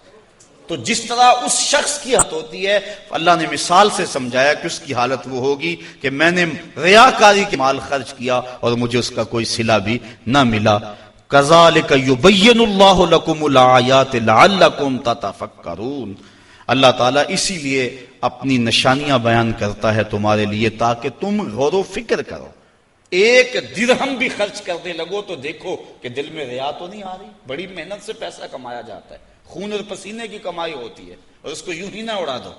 تو جس طرح اس شخص کی حالت ہوتی ہے اللہ نے مثال سے سمجھایا کہ اس کی حالت وہ ہوگی کہ میں نے ریاکاری کے مال خرچ کیا اور مجھے اس کا کوئی صلہ بھی نہ ملا. کذالک یبین اللہ لکم الآیات لعلکم تتفکرون اللہ تعالیٰ اسی لیے اپنی نشانیاں بیان کرتا ہے تمہارے لیے تاکہ تم غور و فکر کرو. ایک درہم بھی خرچ کرنے لگو تو دیکھو کہ دل میں ریا تو نہیں آ رہی. بڑی محنت سے پیسہ کمایا جاتا ہے، خون اور پسینے کی کمائی ہوتی ہے اور اس کو یوں ہی نہ اڑا دو،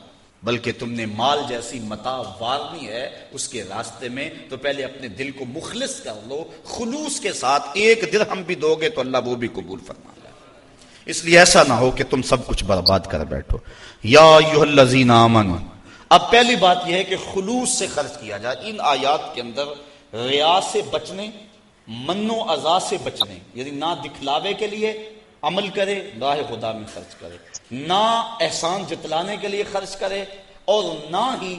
بلکہ تم نے مال جیسی متاع وارنی ہے اس کے راستے میں تو پہلے اپنے دل کو مخلص کر لو، خلوص کے ساتھ. ایک درہم بھی دو گے تو اللہ وہ بھی قبول فرما لے. اس لیے ایسا نہ ہو کہ تم سب کچھ برباد کر بیٹھو. یا ایھا الذین آمنوا. اب پہلی بات یہ ہے کہ خلوص سے خرچ کیا جائے. ان آیات کے اندر ریا سے بچنے، من و اذا سے بچنے، یعنی نہ دکھلاوے کے لیے عمل کرے، راہ خدا میں خرچ کرے، نہ احسان جتلانے کے لیے خرچ کرے، اور نہ ہی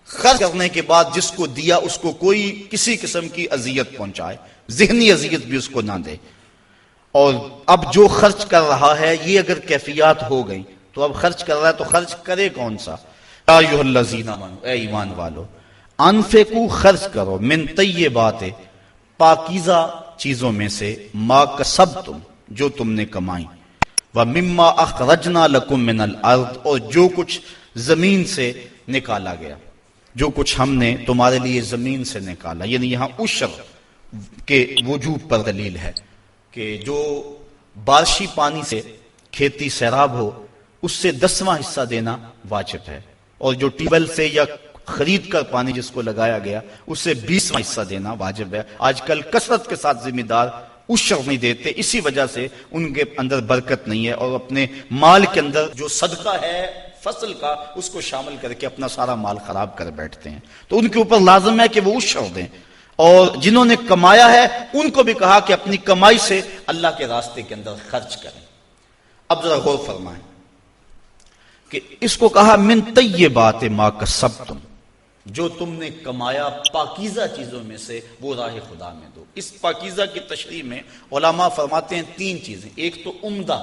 خرچ کرنے کے بعد جس کو دیا اس کو کوئی کسی قسم کی اذیت پہنچائے، ذہنی اذیت بھی اس کو نہ دے. اور اب جو خرچ کر رہا ہے یہ اگر کیفیات ہو گئی تو اب خرچ کر رہا ہے تو خرچ کرے کون سا؟ یا ایھا الذین آمنوا، اے ایمان والو، انفقوا خرچ کرو، من طیبات پاکیزہ چیزوں میں سے، ما کسبتم جو تم نے کمائی، ومما اخرجنا لکم من الارض اور جو کچھ زمین سے نکالا گیا، جو کچھ ہم نے تمہارے لیے زمین سے نکالا. یعنی یہاں عشر کے وجوب پر دلیل ہے کہ جو بارشی پانی سے کھیتی سیراب ہو اس سے 10واں حصہ دینا واجب ہے، اور جو ٹیوب ویل سے یا خرید کر پانی جس کو لگایا گیا اس سے 20واں حصہ دینا واجب ہے. آج کل کثرت کے ساتھ ذمہ دار عشر نہیں دیتے، اسی وجہ سے ان کے اندر برکت نہیں ہے، اور اپنے مال کے اندر جو صدقہ ہے فصل کا اس کو شامل کر کے اپنا سارا مال خراب کر بیٹھتے ہیں. تو ان کے اوپر لازم ہے کہ وہ عشر دیں، اور جنہوں نے کمایا ہے ان کو بھی کہا کہ اپنی کمائی سے اللہ کے راستے کے اندر خرچ کریں. اب ذرا غور فرمائیں کہ اس کو کہا من طیبات ما کسبتم، جو تم نے کمایا پاکیزہ چیزوں میں سے وہ راہ خدا میں دو. اس پاکیزہ کی تشریح میں علماء فرماتے ہیں 3 چیزیں. ایک تو عمدہ،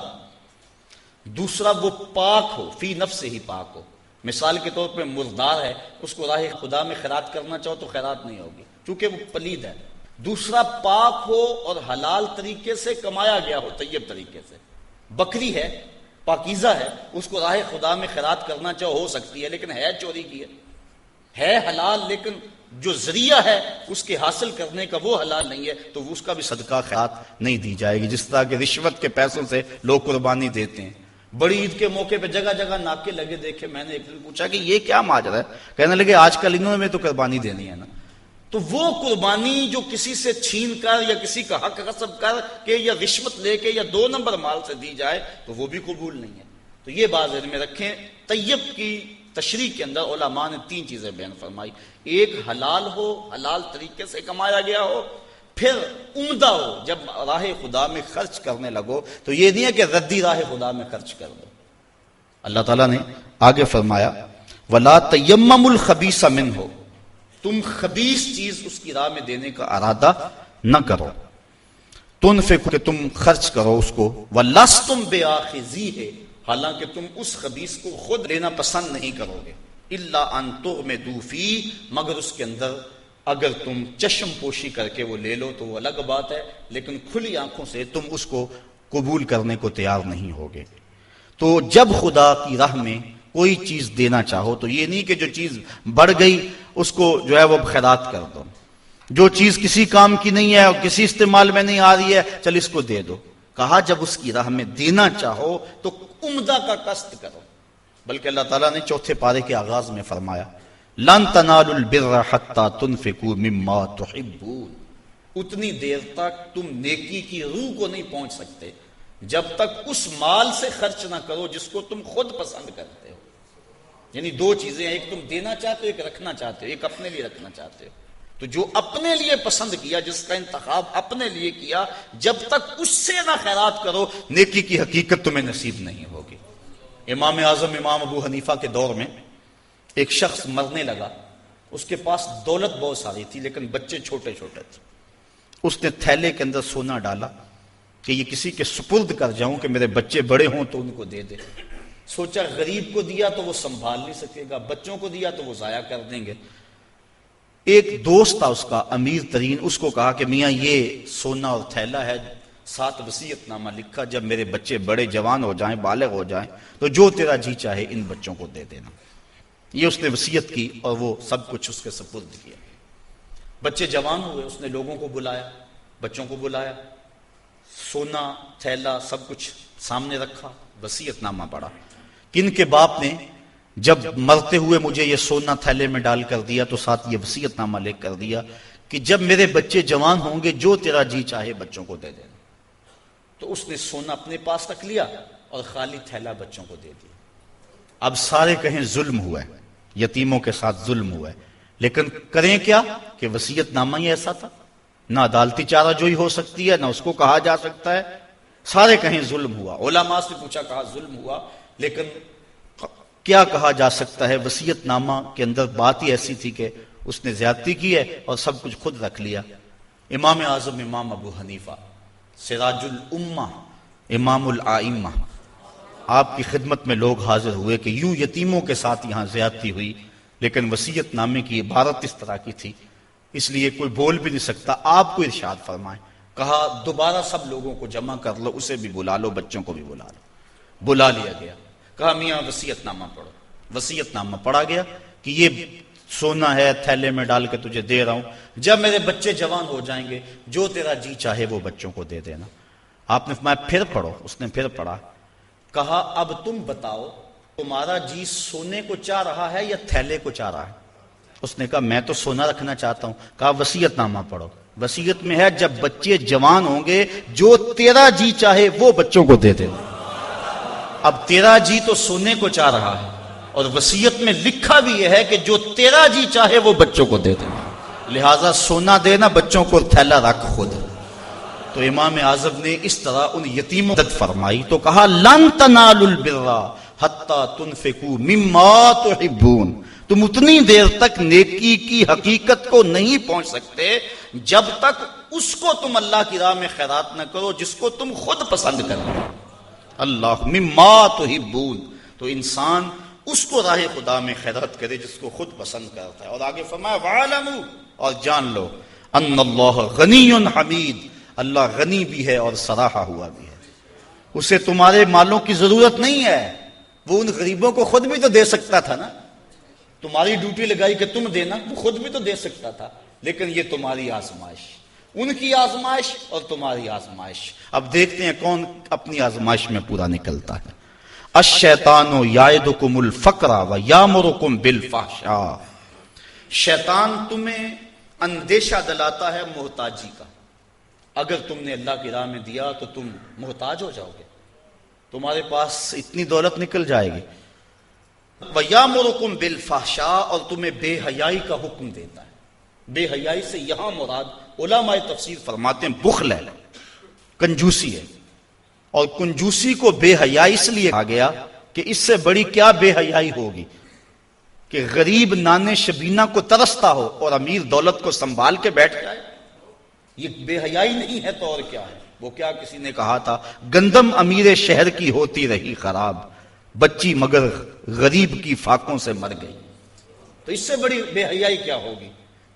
دوسرا وہ پاک ہو، فی نفس ہی پاک ہو. مثال کے طور پہ مردار ہے، اس کو راہ خدا میں خیرات کرنا چاہو تو خیرات نہیں ہوگی چونکہ وہ پلید ہے. دوسرا پاک ہو اور حلال طریقے سے کمایا گیا ہو، طیب طریقے سے. بکری ہے، پاکیزہ ہے، اس کو راہ خدا میں خیرات کرنا چاہو ہو سکتی ہے، لیکن ہے چوری کی ہے حلال، لیکن جو ذریعہ ہے اس کے حاصل کرنے کا وہ حلال نہیں ہے، تو اس کا بھی صدقہ خیرات نہیں دی جائے گی. جس طرح کہ رشوت کے پیسوں سے لوگ قربانی دیتے ہیں. بڑی عید کے موقع پہ جگہ جگہ ناکے لگے دیکھے. میں نے ایک دن پوچھا کہ یہ کیا ماجرا ہے؟ کہنے لگے آج کل انہوں نے تو قربانی دینی ہے نا. تو وہ قربانی جو کسی سے چھین کر یا کسی کا حق غصب کر کے یا رشوت لے کے یا 2 نمبر مال سے دی جائے تو وہ بھی قبول نہیں ہے. تو یہ بات ذہن میں رکھیں. طیب کی تشریح کے اندر علماء نے 3 چیزیں بیان فرمائی. ایک حلال ہو، حلال طریقے سے کمایا گیا ہو، پھر عمدہ ہو. جب راہ خدا میں خرچ کرنے لگو تو یہ نہیں ہے کہ ردی راہ خدا میں خرچ کر دو. اللہ تعالیٰ نے آگے فرمایا وَلَا تَيَمَّمُوا الْخَبِيثَ مِنْهُ، تم خبیث چیز اس کی راہ میں دینے کا ارادہ نہ کرو. تنفقوا کہ تم خرچ کرو اس کو، وَلَسْتُمْ بِآخِذِيهِ حالانکہ تم اس خبیث کو خود لینا پسند نہیں کرو گے. إِلَّا أَن تُغْمِضُوا فِيهِ مگر اس کے اندر اگر تم چشم پوشی کر کے وہ لے لو تو وہ الگ بات ہے، لیکن کھلی آنکھوں سے تم اس کو قبول کرنے کو تیار نہیں ہوگے. تو جب خدا کی راہ میں کوئی چیز دینا چاہو تو یہ نہیں کہ جو چیز بڑھ گئی اس کو جو ہے وہ خیرات کر دو، جو چیز کسی کام کی نہیں ہے اور کسی استعمال میں نہیں آ رہی ہے چل اس کو دے دو. کہا جب اس کی راہ میں دینا چاہو تو عمدہ کا قصد کرو. بلکہ اللہ تعالیٰ نے 4 پارے کے آغاز میں فرمایا لن تنالوا البر حتى تنفقوا مما تحبون، اتنی دیر تک تم نیکی کی روح کو نہیں پہنچ سکتے جب تک اس مال سے خرچ نہ کرو جس کو تم خود پسند کرتے ہو. یعنی 2 چیزیں، ایک تم دینا چاہتے ہو، ایک رکھنا چاہتے ہو، ایک اپنے لیے رکھنا چاہتے ہو. تو جو اپنے لیے پسند کیا، جس کا انتخاب اپنے لیے کیا، جب تک اس سے نہ خیرات کرو نیکی کی حقیقت تمہیں نصیب نہیں ہوگی. امام اعظم امام ابو حنیفہ کے دور میں ایک شخص مرنے لگا. اس کے پاس دولت بہت ساری تھی لیکن بچے چھوٹے چھوٹے تھے. اس نے تھیلے کے اندر سونا ڈالا کہ یہ کسی کے سپرد کر جاؤں کہ میرے بچے بڑے ہوں تو ان کو دے دے. سوچا غریب کو دیا تو وہ سنبھال نہیں سکے گا، بچوں کو دیا تو وہ ضائع کر دیں گے. ایک دوست تھا اس کا امیر ترین، اس کو کہا کہ میاں یہ سونا اور تھیلا ہے، ساتھ وصیت نامہ لکھا جب میرے بچے بڑے جوان ہو جائیں، بالغ ہو جائیں تو جو تیرا جی چاہے ان بچوں کو دے دینا. یہ اس نے وصیت کی اور وہ سب کچھ اس کے سپرد کیا. بچے جوان ہوئے، اس نے لوگوں کو بلایا، بچوں کو بلایا، سونا تھیلا سب کچھ سامنے رکھا، وصیت نامہ پڑھا. کن کے باپ نے جب مرتے ہوئے مجھے یہ سونا تھیلے میں ڈال کر دیا تو ساتھ یہ وصیت نامہ لکھ کر دیا کہ جب میرے بچے جوان ہوں گے جو تیرا جی چاہے بچوں کو دے دینا. تو اس نے سونا اپنے پاس رکھ لیا اور خالی تھیلا بچوں کو دے دیا۔ اب سارے کہیں ظلم ہوا ہے، یتیموں کے ساتھ ظلم ہوا ہے، لیکن کریں کیا کہ وصیت نامہ ہی ایسا تھا، نہ عدالتی چارہ جوئی ہو سکتی ہے، نہ اس کو کہا جا سکتا ہے، سارے کہیں ظلم ہوا۔ علماء سے پوچھا، کہا ظلم ہوا، لیکن کیا کہا جا سکتا ہے؟ وصیت نامہ کے اندر بات ہی ایسی تھی کہ اس نے زیادتی کی ہے اور سب کچھ خود رکھ لیا۔ امام اعظم امام ابو حنیفہ سراج الامہ امام الائمہ، آپ کی خدمت میں لوگ حاضر ہوئے کہ یوں یتیموں کے ساتھ یہاں زیادتی ہوئی، لیکن وصیت نامے کی عبارت اس طرح کی تھی، اس لیے کوئی بول بھی نہیں سکتا، آپ کو ارشاد فرمائیں۔ کہا دوبارہ سب لوگوں کو جمع کر لو، اسے بھی بلا لو، بچوں کو بھی بلا لو۔ بلا لیا گیا، کہا میاں وصیت نامہ پڑھو۔ وصیت نامہ پڑھا گیا کہ یہ سونا ہے، تھیلے میں ڈال کے تجھے دے رہا ہوں، جب میرے بچے جوان ہو جائیں گے جو تیرا جی چاہے وہ بچوں کو دے دینا۔ آپ نے فرمایا پھر پڑھو، اس نے پھر پڑھا۔ کہا اب تم بتاؤ تمہارا جی سونے کو چاہ رہا ہے یا تھیلے کو چاہ رہا ہے؟ اس نے کہا میں تو سونا رکھنا چاہتا ہوں۔ کہا وصیت نامہ پڑھو، وصیت میں ہے جب بچے جوان ہوں گے جو تیرا جی چاہے وہ بچوں کو دے دینا۔ اب تیرا جی تو سونے کو چاہ رہا ہے، اور وصیت میں لکھا بھی یہ ہے کہ جو تیرا جی چاہے وہ بچوں کو دے دینا، لہٰذا سونا دینا، بچوں کو تھیلا رکھ خود۔ تو امام اعظم نے اس طرح ان یتیموں کی مدد فرمائی تو کہا لن تنالوا البر حتی تنفقوا مما تحبون، تم اتنی دیر تک نیکی کی حقیقت کو نہیں پہنچ سکتے جب تک اس کو تم اللہ کی راہ میں خیرات نہ کرو جس کو تم خود پسند کرو۔ اللہ مما تحبون، تو انسان اس کو راہ خدا میں خیرات کرے جس کو خود پسند کرتا ہے۔ اور آگے فرمایا وَعَلَمُوا، اور جان لو ان اللہ غنی حمید، اللہ غنی بھی ہے اور سراہا ہوا بھی ہے، اسے تمہارے مالوں کی ضرورت نہیں ہے، وہ ان غریبوں کو خود بھی تو دے سکتا تھا نا، تمہاری ڈیوٹی لگائی کہ تم دینا، وہ خود بھی تو دے سکتا تھا، لیکن یہ تمہاری آزمائش، ان کی آزمائش اور تمہاری آزمائش۔ اب دیکھتے ہیں کون اپنی آزمائش میں پورا نکلتا ہے۔ الشیطان یعدکم الفقر ویامرکم بالفحشاء، شیطان تمہیں اندیشہ دلاتا ہے محتاجی کا، اگر تم نے اللہ کی راہ میں دیا تو تم محتاج ہو جاؤ گے، تمہارے پاس اتنی دولت نکل جائے گی۔ وَيَأْمُرُكُمْ بِالْفَحْشَاءِ، اور تمہیں بے حیائی کا حکم دیتا ہے۔ بے حیائی سے یہاں مراد علماء تفسیر فرماتے ہیں بخل ہے، کنجوسی ہے، اور کنجوسی کو بے حیائی اس لیے کہا گیا کہ اس سے بڑی کیا بے حیائی ہوگی کہ غریب نانے شبینہ کو ترستا ہو اور امیر دولت کو سنبھال کے بیٹھ جائے، یہ بے حیائی نہیں ہے تو اور کیا ہے؟ وہ کیا کسی نے کہا تھا گندم امیر شہر کی ہوتی رہی خراب، بچی مگر غریب کی فاقوں سے مر گئی۔ تو اس سے بڑی بے حیائی کیا ہوگی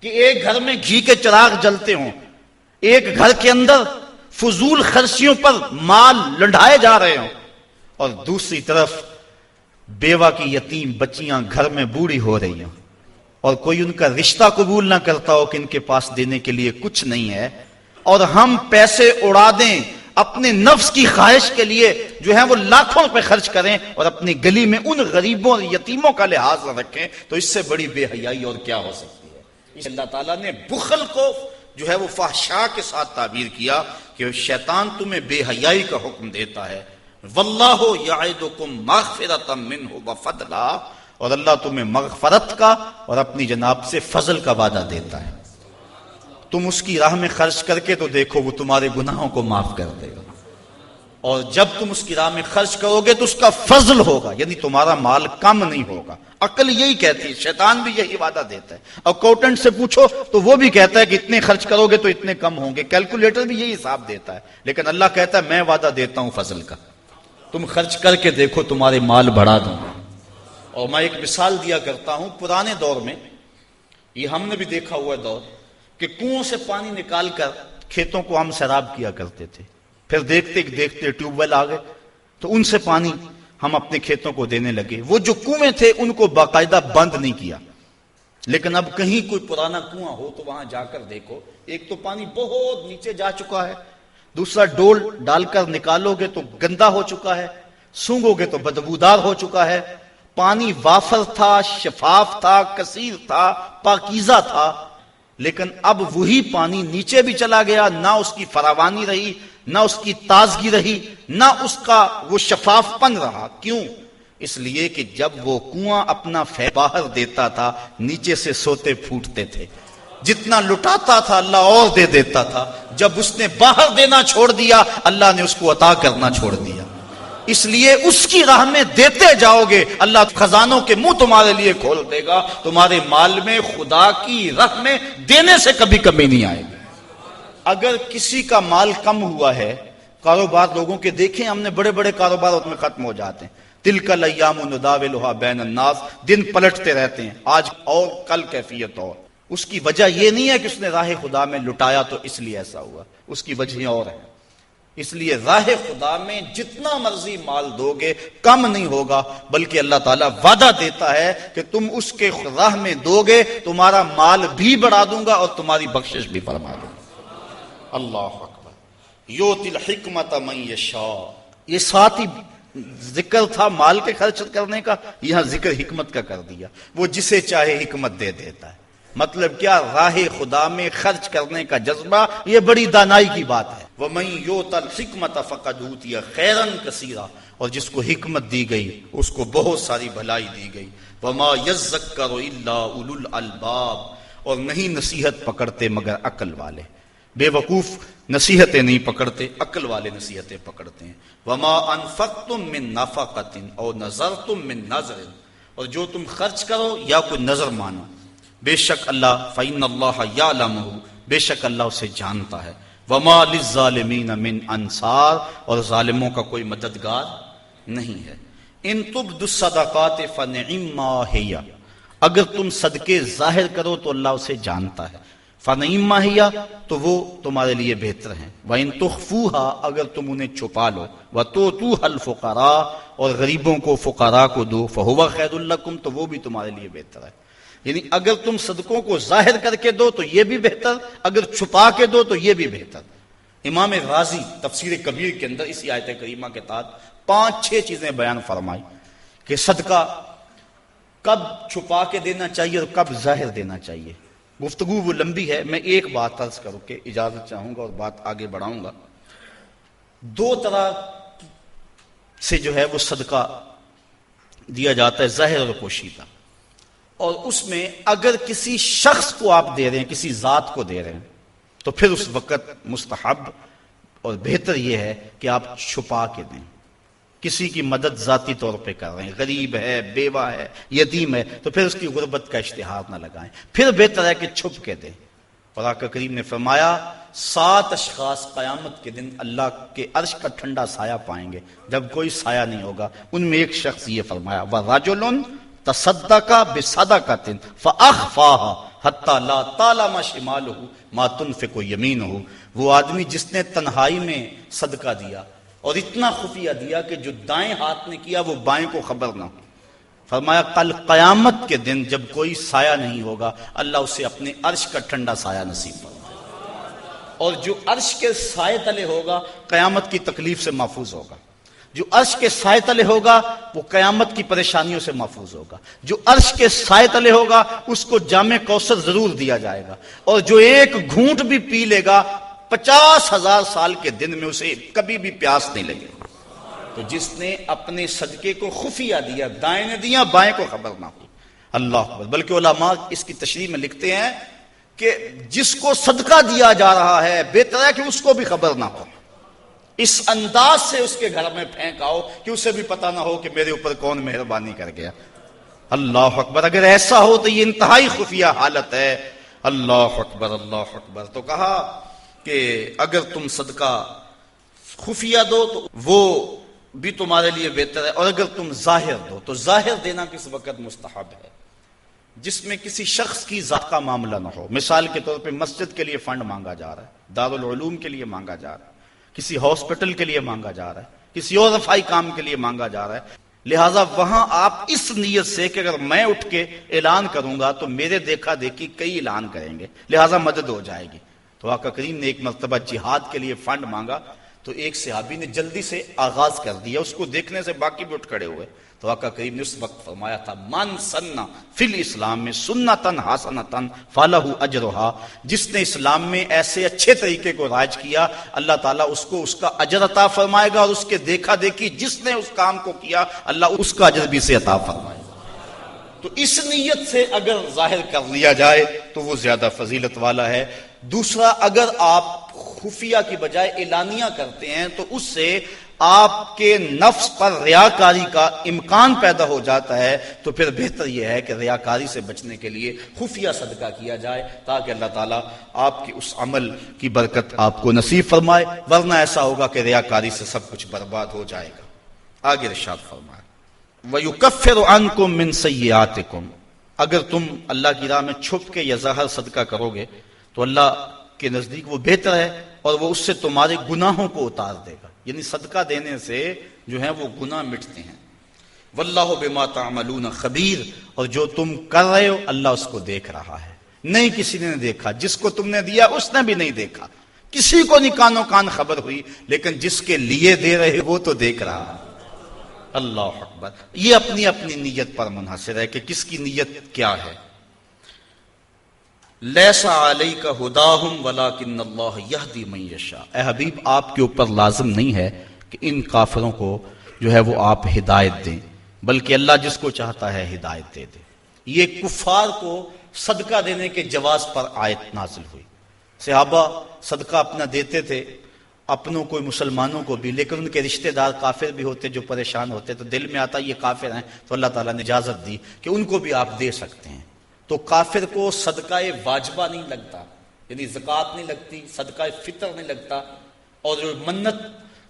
کہ ایک گھر میں گھی کے چراغ جلتے ہوں، ایک گھر کے اندر فضول خرچیوں پر مال لنڈھائے جا رہے ہوں، اور دوسری طرف بیوہ کی یتیم بچیاں گھر میں بوڑھی ہو رہی ہوں، اور کوئی ان کا رشتہ قبول نہ کرتا ہو کہ ان کے پاس دینے کے لیے کچھ نہیں ہے، اور ہم پیسے اڑا دیں اپنے نفس کی خواہش کے لیے جو ہے وہ لاکھوں روپے خرچ کریں اور اپنی گلی میں ان غریبوں اور یتیموں کا لحاظ نہ رکھیں، تو اس سے بڑی بے حیائی اور کیا ہو سکتی ہے؟ اللہ تعالیٰ نے بخل کو جو ہے وہ فحشاء کے ساتھ تعبیر کیا کہ شیطان تمہیں بے حیائی کا حکم دیتا ہے۔ واللہ یعدکم مغفرۃ منہ وفضلا، اور اللہ تمہیں مغفرت کا اور اپنی جناب سے فضل کا وعدہ دیتا ہے۔ تم اس کی راہ میں خرچ کر کے تو دیکھو وہ تمہارے گناہوں کو معاف کر دے گا، اور جب تم اس کی راہ میں خرچ کرو گے تو اس کا فضل ہوگا، یعنی تمہارا مال کم نہیں ہوگا۔ عقل یہی کہتی ہے، شیطان بھی یہی وعدہ دیتا ہے، اکاؤنٹنٹ سے پوچھو تو وہ بھی کہتا ہے کہ اتنے خرچ کرو گے تو اتنے کم ہوں گے، کیلکولیٹر بھی یہی حساب دیتا ہے، لیکن اللہ کہتا ہے میں وعدہ دیتا ہوں فضل کا، تم خرچ کر کے دیکھو تمہارے مال بڑھا دوں گا۔ اور میں ایک مثال دیا کرتا ہوں، پرانے دور میں یہ ہم نے بھی دیکھا ہوا دور کہ کنویں سے پانی نکال کر کھیتوں کو ہم سیراب کیا کرتے تھے، پھر دیکھتے دیکھتے ٹیوب ویل آ گئے تو ان سے پانی ہم اپنے کھیتوں کو دینے لگے۔ وہ جو کنویں تھے ان کو باقاعدہ بند نہیں کیا، لیکن اب کہیں کوئی پرانا کنواں ہو تو وہاں جا کر دیکھو، ایک تو پانی بہت نیچے جا چکا ہے، دوسرا ڈول ڈال کر نکالو گے تو گندا ہو چکا ہے، سونگو گے تو بدبودار ہو چکا ہے۔ پانی وافر تھا، شفاف تھا، کثیر تھا، پاکیزہ تھا، لیکن اب وہی پانی نیچے بھی چلا گیا، نہ اس کی فراوانی رہی، نہ اس کی تازگی رہی، نہ اس کا وہ شفاف پن رہا۔ کیوں؟ اس لیے کہ جب وہ کنواں اپنا فیض باہر دیتا تھا نیچے سے سوتے پھوٹتے تھے، جتنا لٹاتا تھا اللہ اور دے دیتا تھا، جب اس نے باہر دینا چھوڑ دیا اللہ نے اس کو عطا کرنا چھوڑ دیا۔ اس لیے اس کی راہ میں دیتے جاؤ گے، اللہ خزانوں کے منہ تمہارے لیے کھول دے گا، تمہارے مال میں خدا کی راہ میں دینے سے کبھی کمی نہیں آئے گی۔ اگر کسی کا مال کم ہوا ہے، کاروبار لوگوں کے دیکھیں ہم نے، بڑے بڑے کاروبار اس میں ختم ہو جاتے ہیں، تلک الایام نداولها بین الناس، دن پلٹتے رہتے ہیں، آج اور کل کیفیت اور۔ اس کی وجہ یہ نہیں ہے کہ اس نے راہ خدا میں لٹایا تو اس لیے ایسا ہوا، اس کی وجہ اور ہے۔ اس لیے راہ خدا میں جتنا مرضی مال دو گے کم نہیں ہوگا، بلکہ اللہ تعالیٰ وعدہ دیتا ہے کہ تم اس کے راہ میں دو گے تمہارا مال بھی بڑھا دوں گا اور تمہاری بخشش بھی فرما دوں گا۔ اللہ اکبر۔ یؤتی الحکمت من یشاء، یہ ساتھ ہی ذکر تھا مال کے خرچ کرنے کا، یہاں ذکر حکمت کا کر دیا، وہ جسے چاہے حکمت دے دیتا ہے۔ مطلب کیا؟ راہ خدا میں خرچ کرنے کا جذبہ، یہ بڑی دانائی کی بات ہے۔ وَمَن يُؤْتَ الْحِكْمَةَ فَقَدْ أُوتِيَ خَيْرًا كَثِيرًا، اور جس کو حکمت دی گئی اس کو بہت ساری بھلائی دی گئی۔ وَمَا يَذَّكَّرُ إِلَّا أُولُو الْأَلْبَابِ، اور نہیں نصیحت پکڑتے مگر عقل والے، بے وقوف نصیحتیں نہیں پکڑتے، عقل والے نصیحتیں پکڑتے ہیں۔ وَمَا أَنفَقْتُم مِّن نَفَقَةٍ أَوْ نَذَرْتُم مِّن نَذْرٍ، اور جو تم خرچ کرو یا کوئی نظر مانو، بے شک اللہ فَإِنَّ اللَّهَ يَعْلَمُهُ، بے شک اللہ اسے جانتا ہے۔ وَمَا لِلظَّالِمِينَ مِنْ أَنصَارٍ، اور ظالموں کا کوئی مددگار نہیں ہے۔ إِن تُبْدُوا الصَّدَقَاتِ فَنِعِمَّا هِيَ، اگر تم صدقے ظاہر کرو تو اللہ اسے جانتا ہے۔ فَنِعِمَّا هِيَ، تو وہ تمہارے لیے بہتر ہیں۔ وَإِن تُخْفُوهَا، اگر تم انہیں چھپا لو۔ وَتُؤْتُوهَا الْفُقَرَاءَ، اور غریبوں کو فقراء کو دو۔ فَهُوَ خَيْرٌ لَكُمْ، تو وہ بھی تمہارے لیے بہتر ہے۔ یعنی اگر تم صدقوں کو ظاہر کر کے دو تو یہ بھی بہتر، اگر چھپا کے دو تو یہ بھی بہتر۔ امام غازی تفسیر کبیر کے اندر اسی آیت کریمہ کے تحت 5-6 چیزیں بیان فرمائی کہ صدقہ کب چھپا کے دینا چاہیے اور کب ظاہر دینا چاہیے۔ گفتگو وہ لمبی ہے، میں ایک بات عرض کروں کہ اجازت چاہوں گا اور بات آگے بڑھاؤں گا۔ 2 طرح سے جو ہے وہ صدقہ دیا جاتا ہے، ظاہر اور پوشیدہ۔ اور اس میں اگر کسی شخص کو آپ دے رہے ہیں، کسی ذات کو دے رہے ہیں، تو پھر اس وقت مستحب اور بہتر یہ ہے کہ آپ چھپا کے دیں۔ کسی کی مدد ذاتی طور پہ کر رہے ہیں، غریب ہے، بیوہ ہے، یتیم ہے، تو پھر اس کی غربت کا اشتہار نہ لگائیں، پھر بہتر ہے کہ چھپ کے دیں۔ اور آقا کریم نے فرمایا 7 اشخاص قیامت کے دن اللہ کے عرش کا ٹھنڈا سایہ پائیں گے جب کوئی سایہ نہیں ہوگا۔ ان میں ایک شخص یہ فرمایا وَرَجُلٌ تصدق بصدقۃ فاخفاها حتی لا تعلم شمالہ ما تنفق یمینہ، وہ آدمی جس نے تنہائی میں صدقہ دیا اور اتنا خفیہ دیا کہ جو دائیں ہاتھ نے کیا وہ بائیں کو خبر نہ ہو۔ فرمایا کل قیامت کے دن جب کوئی سایہ نہیں ہوگا اللہ اسے اپنے عرش کا ٹھنڈا سایہ نصیب فرمائے، اور جو عرش کے سائے تلے ہوگا قیامت کی تکلیف سے محفوظ ہوگا، جو عرش کے سائے تلے ہوگا وہ قیامت کی پریشانیوں سے محفوظ ہوگا، جو عرش کے سائے تلے ہوگا اس کو جام کوثر ضرور دیا جائے گا، اور جو ایک گھونٹ بھی پی لے گا 50,000 سال کے دن میں اسے کبھی بھی پیاس نہیں لگے۔ تو جس نے اپنے صدقے کو خفیہ دیا، دائیں نے دیا بائیں کو خبر نہ ہو، اللہ اکبر۔ بلکہ علماء اس کی تشریح میں لکھتے ہیں کہ جس کو صدقہ دیا جا رہا ہے بہتر ہے کہ اس کو بھی خبر نہ ہو، اس انداز سے اس کے گھر میں پھینک آؤ کہ اسے بھی پتہ نہ ہو کہ میرے اوپر کون مہربانی کر گیا۔ اللہ اکبر۔ اگر ایسا ہو تو یہ انتہائی خفیہ حالت ہے۔ اللہ اکبر، اللہ اکبر۔ تو کہا کہ اگر تم صدقہ خفیہ دو تو وہ بھی تمہارے لیے بہتر ہے، اور اگر تم ظاہر دو تو ظاہر دینا کس وقت مستحب ہے؟ جس میں کسی شخص کی ذات کا معاملہ نہ ہو۔ مثال کے طور پہ مسجد کے لیے فنڈ مانگا جا رہا ہے، دارالعلوم کے لیے مانگا جا رہا ہے، کسی ہاسپٹل کے لیے مانگا جا رہا ہے، کسی اور رفائی کام کے لیے مانگا جا رہا ہے، لہٰذا وہاں آپ اس نیت سے کہ اگر میں اٹھ کے اعلان کروں گا تو میرے دیکھا دیکھی کئی اعلان کریں گے، لہٰذا مدد ہو جائے گی۔ تو آقا کریم نے ایک مرتبہ جہاد کے لیے فنڈ مانگا تو ایک صحابی نے جلدی سے آغاز کر دیا، اس کو دیکھنے سے باقی بھی اٹھ کھڑے ہوئے. تو آقا کریم نے اس وقت فرمایا تھا من سنہ فی الاسلام میں سنتن حسنتن فلہ اجرہا، جس نے اسلام میں ایسے اچھے طریقے کو رائج کیا اللہ تعالیٰ اس کو اس کا اجر عطا فرمائے گا، اور اس کے دیکھا دیکھی جس نے اس کام کو کیا اللہ اس کا اجر بھی سے عطا فرمائے گا. تو اس نیت سے اگر ظاہر کر لیا جائے تو وہ زیادہ فضیلت والا ہے. دوسرا، اگر آپ خفیہ کی بجائے اعلانیہ کرتے ہیں تو اس سے آپ کے نفس پر ریاکاری کا امکان پیدا ہو جاتا ہے، تو پھر بہتر یہ ہے کہ ریاکاری سے بچنے کے لیے خفیہ صدقہ کیا جائے تاکہ اللہ تعالیٰ آپ کے اس عمل کی برکت آپ کو نصیب فرمائے، ورنہ ایسا ہوگا کہ ریاکاری سے سب کچھ برباد ہو جائے گا. آگے ارشاد فرمائے وَيُكَفِّرُ عَنْكُم مِّن سَيِّئَاتِكُم، اگر تم اللہ کی راہ میں چھپ کے یا ظاہر صدقہ کرو گے تو اللہ کے نزدیک وہ بہتر ہے اور وہ اس سے تمہارے گناہوں کو اتار دے گا. یعنی صدقہ دینے سے جو ہیں وہ گناہ مٹتے ہیں. واللہ بما تعملون خبیر، اور جو تم کر رہے ہو اللہ اس کو دیکھ رہا ہے. نہیں کسی نے دیکھا، جس کو تم نے دیا اس نے بھی نہیں دیکھا، کسی کو نہیں کانوں کان خبر ہوئی، لیکن جس کے لیے دے رہے وہ تو دیکھ رہا ہے. اللہ اکبر. یہ اپنی اپنی نیت پر منحصر ہے کہ کس کی نیت کیا ہے. لیس علیک ہداہم ولکن اللہ یہدی من یشاء، اے حبیب آپ کے اوپر لازم نہیں ہے کہ ان کافروں کو جو ہے وہ آپ ہدایت دیں، بلکہ اللہ جس کو چاہتا ہے ہدایت دے دے. یہ کفار کو صدقہ دینے کے جواز پر آیت نازل ہوئی. صحابہ صدقہ اپنا دیتے تھے، اپنوں کو مسلمانوں کو بھی، لیکن ان کے رشتہ دار کافر بھی ہوتے جو پریشان ہوتے، تو دل میں آتا یہ کافر ہیں، تو اللہ تعالیٰ نے اجازت دی کہ ان کو بھی آپ دے سکتے ہیں. تو کافر کو صدقہ واجبہ نہیں لگتا، یعنی زکوٰۃ نہیں لگتی، صدقہ فطر نہیں لگتا، اور جو منت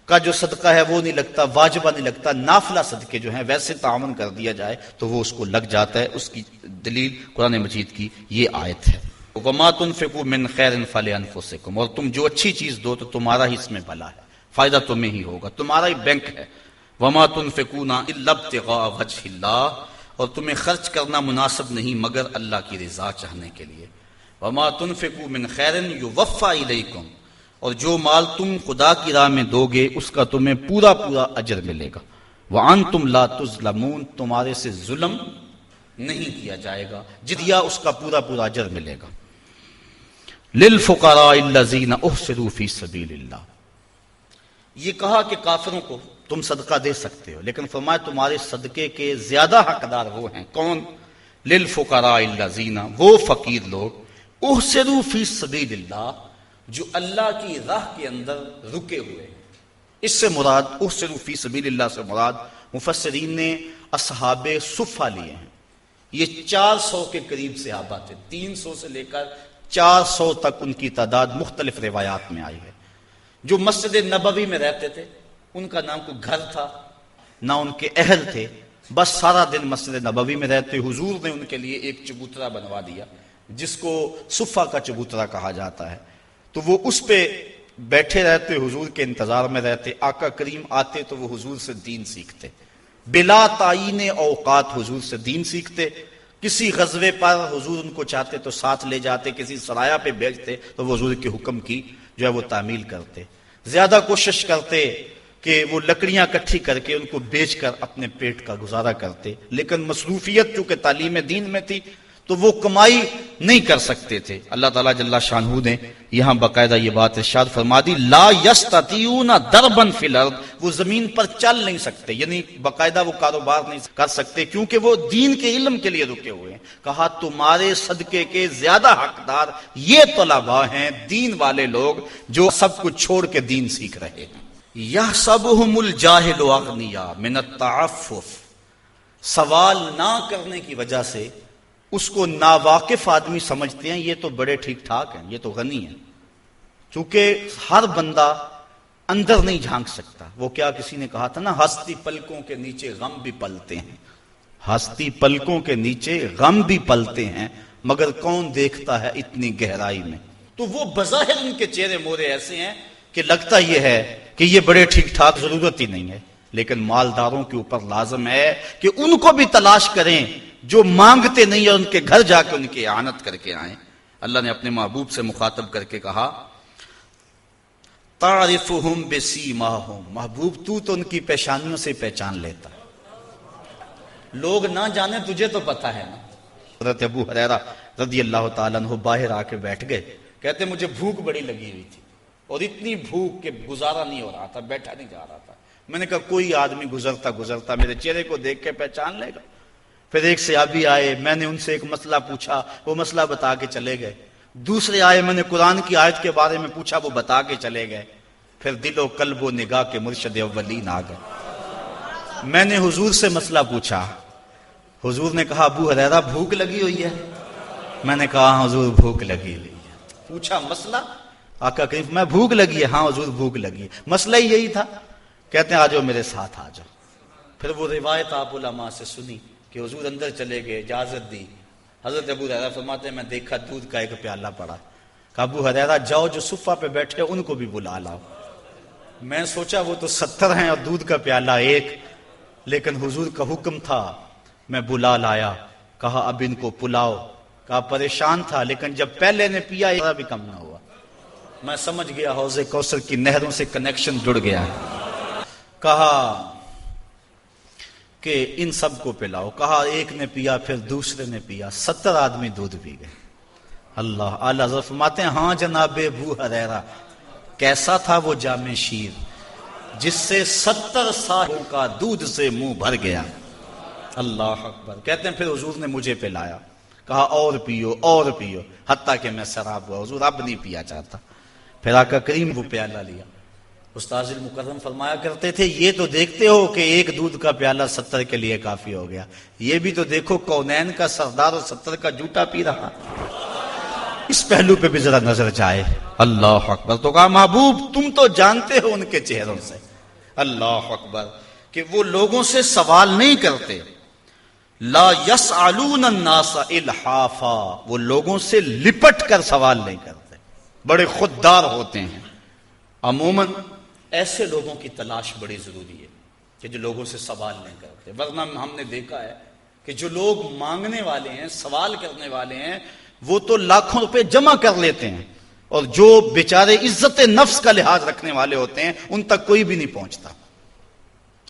کا جو صدقہ ہے وہ نہیں لگتا، واجبہ نہیں لگتا. نافلہ صدقے جو ہیں ویسے تعاون کر دیا جائے تو وہ اس کو لگ جاتا ہے. اس کی دلیل قرآن مجید کی یہ آیت ہے. وَمَا تُنْفِقُوا مِنْ خَيْرٍ فَلِأَنفُسِكُمْ، اور تم جو اچھی چیز دو تو تمہارا ہی اس میں بھلا ہے، فائدہ تمہیں ہی ہوگا، تمہارا ہی بینک ہے. وَمَا تُنْفِقُونَ إِلَّا ابْتِغَاءَ وَجْهِ اللَّهِ، اور تمہیں خرچ کرنا مناسب نہیں مگر اللہ کی رضا چاہنے کے لیے. وَمَا تُنْفِقُوا مِنْ خَيْرٍ يُوَفَّى إِلَيْكُمْ، اور جو مال تم خدا کی راہ میں دو گے اس کا تمہیں پورا پورا اجر ملے گا. وَأَنْتُمْ لَا تُظْلَمُونَ، تمہارے سے ظلم نہیں کیا جائے گا، جدیا اس کا پورا پورا اجر ملے گا. لِلْفُقَرَاءِ الَّذِينَ أُحْصِرُوا فِي سَبِيلِ اللَّهِ، یہ کہا کہ کافروں کو تم صدقہ دے سکتے ہو، لیکن فرمایا تمہارے صدقے کے زیادہ حقدار وہ ہیں. کون؟ لِلْفُقَرَاءِ الَّذِينَ، وہ فقیر لوگ، احسروا فی سبیل اللہ، جو اللہ کی راہ کے اندر رکے ہوئے. اس سے مراد احسروا فی سبیل اللہ سے مراد مفسرین نے اصحاب صفہ لیے ہیں. یہ 400 کے قریب صحابہ تھے، 300 سے لے کر 400 تک ان کی تعداد مختلف روایات میں آئی ہے. جو مسجد نبوی میں رہتے تھے، ان کا نام کوئی گھر تھا نہ ان کے اہل تھے، بس سارا دن مسجد نبوی میں رہتے. حضور نے ان کے لیے ایک چبوترا بنوا دیا جس کو صفہ کا چبوترا کہا جاتا ہے. تو وہ اس پہ بیٹھے رہتے، حضور کے انتظار میں رہتے. آقا کریم آتے تو وہ حضور سے دین سیکھتے، بلا تعین اوقات حضور سے دین سیکھتے. کسی غزوے پر حضور ان کو چاہتے تو ساتھ لے جاتے، کسی سرایہ پہ بھیجتے تو وہ حضور کے حکم کی جو ہے وہ تعمیل کرتے. زیادہ کوشش کرتے کہ وہ لکڑیاں اکٹھی کر کے ان کو بیچ کر اپنے پیٹ کا گزارا کرتے، لیکن مصروفیت چونکہ تعلیم دین میں تھی تو وہ کمائی نہیں کر سکتے تھے. اللہ تعالیٰ جل شانہ نے یہاں باقاعدہ یہ بات ارشاد فرما دی، لا یستطیعون ضربا فی الارض، وہ زمین پر چل نہیں سکتے، یعنی باقاعدہ وہ کاروبار نہیں کر سکتے کیونکہ وہ دین کے علم کے لیے رکے ہوئے ہیں. کہا تمہارے صدقے کے زیادہ حقدار یہ طلباء ہیں، دین والے لوگ جو سب کچھ چھوڑ کے دین سیکھ رہے ہیں. یحسبہم الجاہل اغنیاء من التعفف، سوال نہ کرنے کی وجہ سے اس کو ناواقف آدمی سمجھتے ہیں یہ تو بڑے ٹھیک ٹھاک ہیں، یہ تو غنی ہیں. چونکہ ہر بندہ اندر نہیں جھانک سکتا. وہ کیا کسی نے کہا تھا نا، ہستی پلکوں کے نیچے غم بھی پلتے ہیں. ہستی پلکوں کے نیچے غم بھی پلتے ہیں، مگر کون دیکھتا ہے اتنی گہرائی میں. تو وہ بظاہر ان کے چہرے مورے ایسے ہیں کہ لگتا یہ ہے کہ یہ بڑے ٹھیک ٹھاک، ضرورت ہی نہیں ہے. لیکن مالداروں کے اوپر لازم ہے کہ ان کو بھی تلاش کریں جو مانگتے نہیں اور ان کے گھر جا کے ان کی اعانت کر کے آئیں. اللہ نے اپنے محبوب سے مخاطب کر کے کہا تعرفہم بسیماہم، محبوب تو ان کی پیشانیوں سے پہچان لیتا، لوگ نہ جانے تجھے تو پتا ہے نا۔ حضرت ابو ہریرہ رضی اللہ تعالیٰ عنہ باہر آ کے بیٹھ گئے، کہتے مجھے بھوک بڑی لگی ہوئی تھی اور اتنی بھوک کہ گزارا نہیں ہو رہا تھا، بیٹھا نہیں جا رہا تھا۔ میں نے کہا کوئی آدمی گزرتا میرے چہرے کو دیکھ کے پہچان لے گا۔ پھر ایک صحابی آئے، میں نے ان سے ایک مسئلہ پوچھا، وہ مسئلہ بتا کے چلے گئے۔ دوسرے آئے، میں نے قرآن کی آیت کے بارے میں پوچھا، وہ بتا کے چلے گئے۔ پھر دل و قلب و نگاہ کے مرشد اولین آ گئے۔ میں نے حضور سے مسئلہ پوچھا، حضور نے کہا ابو ہریرہ بھوک لگی ہوئی ہے؟ میں نے کہا ہاں حضور بھوک لگی ہوئی ہے۔ پوچھا مسئلہ؟ آقا کریم میں بھوک لگی ہے؟ ہاں حضور بھوک لگی ہے۔ مسئلہ ہی یہی تھا۔ کہتے ہیں آ جاؤ میرے ساتھ آ جاؤ۔ پھر وہ روایت آپ علماء سے سنی کہ حضور اندر چلے گئے، اجازت دی۔ حضرت ابو ہریرہ فرماتے ہیں میں دیکھا دودھ کا ایک پیالہ پڑا، کہا ابو ہریرہ جاؤ جو صفہ پہ بیٹھے ان کو بھی بلا لاؤ۔ میں سوچا وہ تو 70 ہیں اور دودھ کا پیالہ ایک، لیکن حضور کا حکم تھا، میں بلا لایا۔ کہا اب ان کو پلاؤ۔ کہا پریشان تھا لیکن جب پہلے نے پیا ذرا بھی کم نہ ہوا۔ میں سمجھ گیا حوض کوثر کی نہروں سے کنیکشن جڑ گیا۔ کہا کہ ان سب کو پلاؤ۔ کہا ایک نے پیا، پھر دوسرے نے پیا، 70 آدمی دودھ پی گئے۔ اللہ اعلیٰ حضرت فرماتے ہیں ہاں جناب ابو ہریرہ کیسا تھا وہ جام شیر جس سے 70 سالوں کا دودھ سے منہ بھر گیا۔ اللہ اکبر۔ کہتے ہیں پھر حضور نے مجھے پلایا، کہا اور پیو اور پیو، حتیٰ کہ میں سراب ہوا، حضور اب نہیں پیا چاہتا۔ پھر آقا کریم وہ پیالہ لیا۔ استاذ المکرم فرمایا کرتے تھے یہ تو دیکھتے ہو کہ ایک دودھ کا پیالہ 70 کے لیے کافی ہو گیا، یہ بھی تو دیکھو کونین کا سردار اور 70 کا جوٹا پی رہا، اس پہلو پہ بھی ذرا نظر جائے۔ اللہ اکبر۔ تو کہا محبوب تم تو جانتے ہو ان کے چہروں سے، اللہ اکبر، کہ وہ لوگوں سے سوال نہیں کرتے۔ لا یسألون الناس الحافا، وہ لوگوں سے لپٹ کر سوال نہیں کرتے، بڑے خوددار ہوتے ہیں۔ عموماً ایسے لوگوں کی تلاش بڑی ضروری ہے کہ جو لوگوں سے سوال نہیں کرتے، ورنہ ہم نے دیکھا ہے کہ جو لوگ مانگنے والے ہیں، سوال کرنے والے ہیں، وہ تو لاکھوں روپے جمع کر لیتے ہیں، اور جو بیچارے عزت نفس کا لحاظ رکھنے والے ہوتے ہیں ان تک کوئی بھی نہیں پہنچتا۔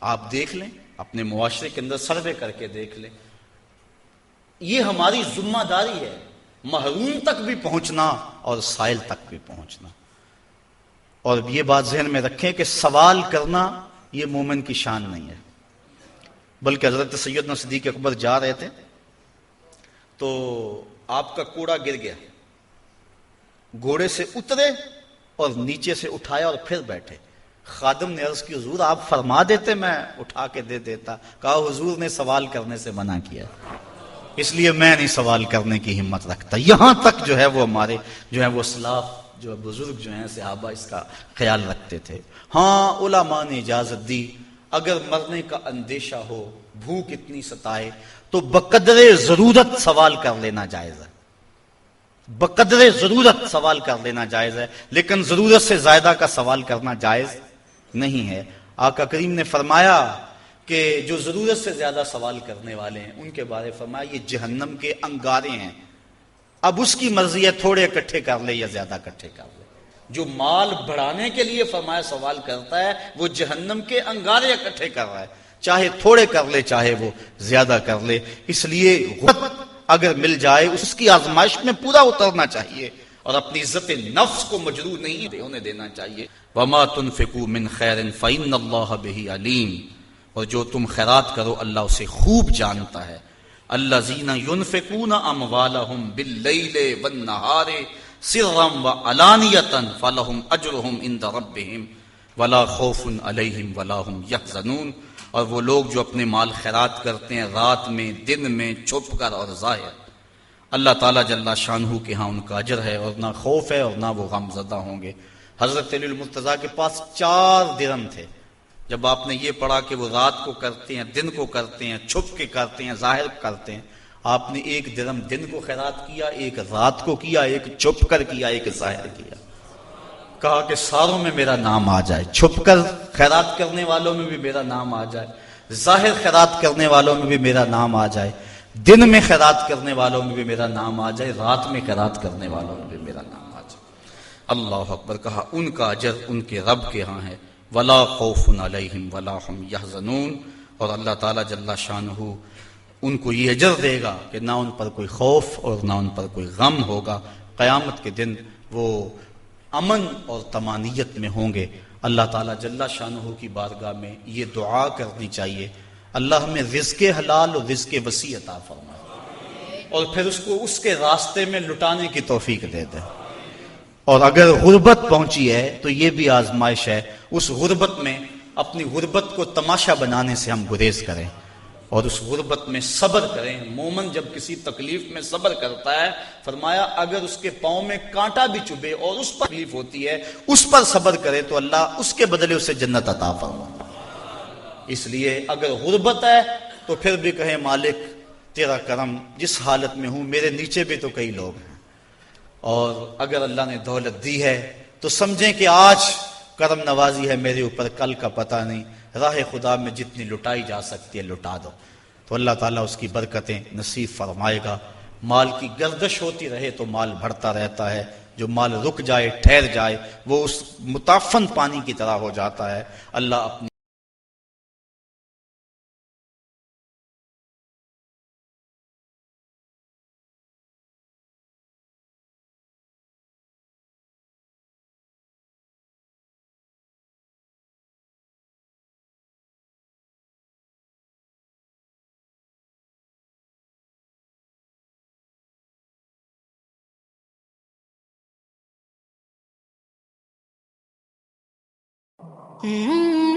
آپ دیکھ لیں اپنے معاشرے کے اندر سروے کر کے دیکھ لیں، یہ ہماری ذمہ داری ہے محروم تک بھی پہنچنا اور سائل تک بھی پہنچنا۔ اور یہ بات ذہن میں رکھیں کہ سوال کرنا یہ مومن کی شان نہیں ہے، بلکہ حضرت سیدنا صدیق اکبر جا رہے تھے تو آپ کا کوڑا گر گیا، گھوڑے سے اترے اور نیچے سے اٹھایا اور پھر بیٹھے۔ خادم نے عرض کی حضور آپ فرما دیتے میں اٹھا کے دے دیتا۔ کہا حضور نے سوال کرنے سے منع کیا، اس لیے میں نہیں سوال کرنے کی ہمت رکھتا۔ یہاں تک جو ہے وہ ہمارے جو ہے وہ اسلاف جو بزرگ جو ہیں صحابہ اس کا خیال رکھتے تھے۔ ہاں علماء نے اجازت دی اگر مرنے کا اندیشہ ہو، بھوک اتنی ستائے تو بقدر ضرورت سوال کر لینا جائز ہے، بقدر ضرورت سوال کر لینا جائز ہے، لیکن ضرورت سے زیادہ کا سوال کرنا جائز نہیں ہے۔ آقا کریم نے فرمایا کہ جو ضرورت سے زیادہ سوال کرنے والے ہیں ان کے بارے فرمایا یہ جہنم کے انگارے ہیں، اب اس کی مرضی ہے تھوڑے اکٹھے کر لے یا زیادہ اکٹھے کر لے۔ جو مال بڑھانے کے لیے فرمایا سوال کرتا ہے وہ جہنم کے انگارے اکٹھے کر رہا ہے، چاہے تھوڑے کر لے چاہے وہ زیادہ کر لے۔ اس لیے غربت اگر مل جائے اس کی آزمائش میں پورا اترنا چاہیے اور اپنی عزت نفس کو مجروح نہیں ہونے دینا چاہیے۔ وما تنفقوا من خیر فإن اللہ بہ علیم، اور جو تم خیرات کرو اللہ اسے خوب جانتا ہے۔ الذین ينفقون اموالهم باللیل والنہار سرا وعلانیۃ فلہم اجرہم عند ربہم ولا خوف علیہم ولا هم یحزنون، اور وہ لوگ جو اپنے مال خیرات کرتے ہیں رات میں، دن میں، چھپ کر اور ظاہر، اللہ تعالیٰ جل شانہ کے ہاں ان کا اجر ہے اور نہ خوف ہے اور نہ وہ غم زدہ ہوں گے۔ حضرت علی المرتضیٰ کے پاس 4 درہم تھے، جب آپ نے یہ پڑھا کہ وہ رات کو کرتے ہیں، دن کو کرتے ہیں، چھپ کے کرتے ہیں، ظاہر کرتے ہیں، آپ نے 1 درہم دن کو خیرات کیا، 1 رات کو کیا، 1 چھپ کر کیا، 1 ظاہر کیا۔ کہا کہ ساروں میں میرا نام آ جائے، چھپ کر خیرات کرنے والوں میں بھی میرا نام آ جائے، ظاہر خیرات کرنے والوں میں بھی میرا نام آ جائے، دن میں خیرات کرنے والوں میں بھی میرا نام آ جائے، رات میں خیرات کرنے والوں میں بھی میرا نام آ جائے۔ اللہ اکبر کہا، ان کا اجر ان کے رب کے ہاں ہے، ولا خوف علیہم ولا ہم یحزنون، اور اللہ تعالیٰ جل شانہ ان کو یہ اجر دے گا کہ نہ ان پر کوئی خوف اور نہ ان پر کوئی غم ہوگا، قیامت کے دن وہ امن اور طمانینت میں ہوں گے۔ اللہ تعالیٰ جل شانہ کی بارگاہ میں یہ دعا کرنی چاہیے، اللہ ہمیں رزق حلال اور رزق وسیع عطا فرمائے، اور پھر اس کو اس کے راستے میں لٹانے کی توفیق دے دے۔ اور اگر غربت پہنچی ہے تو یہ بھی آزمائش ہے، اس غربت میں اپنی غربت کو تماشا بنانے سے ہم گریز کریں اور اس غربت میں صبر کریں۔ مومن جب کسی تکلیف میں صبر کرتا ہے، فرمایا اگر اس کے پاؤں میں کانٹا بھی چبھے اور اس پر تکلیف ہوتی ہے، اس پر صبر کرے تو اللہ اس کے بدلے اسے جنت عطا فرمائے۔ اس لیے اگر غربت ہے تو پھر بھی کہیں مالک تیرا کرم، جس حالت میں ہوں میرے نیچے بھی تو کئی لوگ ہیں، اور اگر اللہ نے دولت دی ہے تو سمجھیں کہ آج کرم نوازی ہے میرے اوپر، کل کا پتہ نہیں، راہ خدا میں جتنی لٹائی جا سکتی ہے لٹا دو، تو اللہ تعالیٰ اس کی برکتیں نصیب فرمائے گا۔ مال کی گردش ہوتی رہے تو مال بڑھتا رہتا ہے، جو مال رک جائے ٹھہر جائے وہ اس متعفن پانی کی طرح ہو جاتا ہے۔ اللہ اپنی Mm-hmm.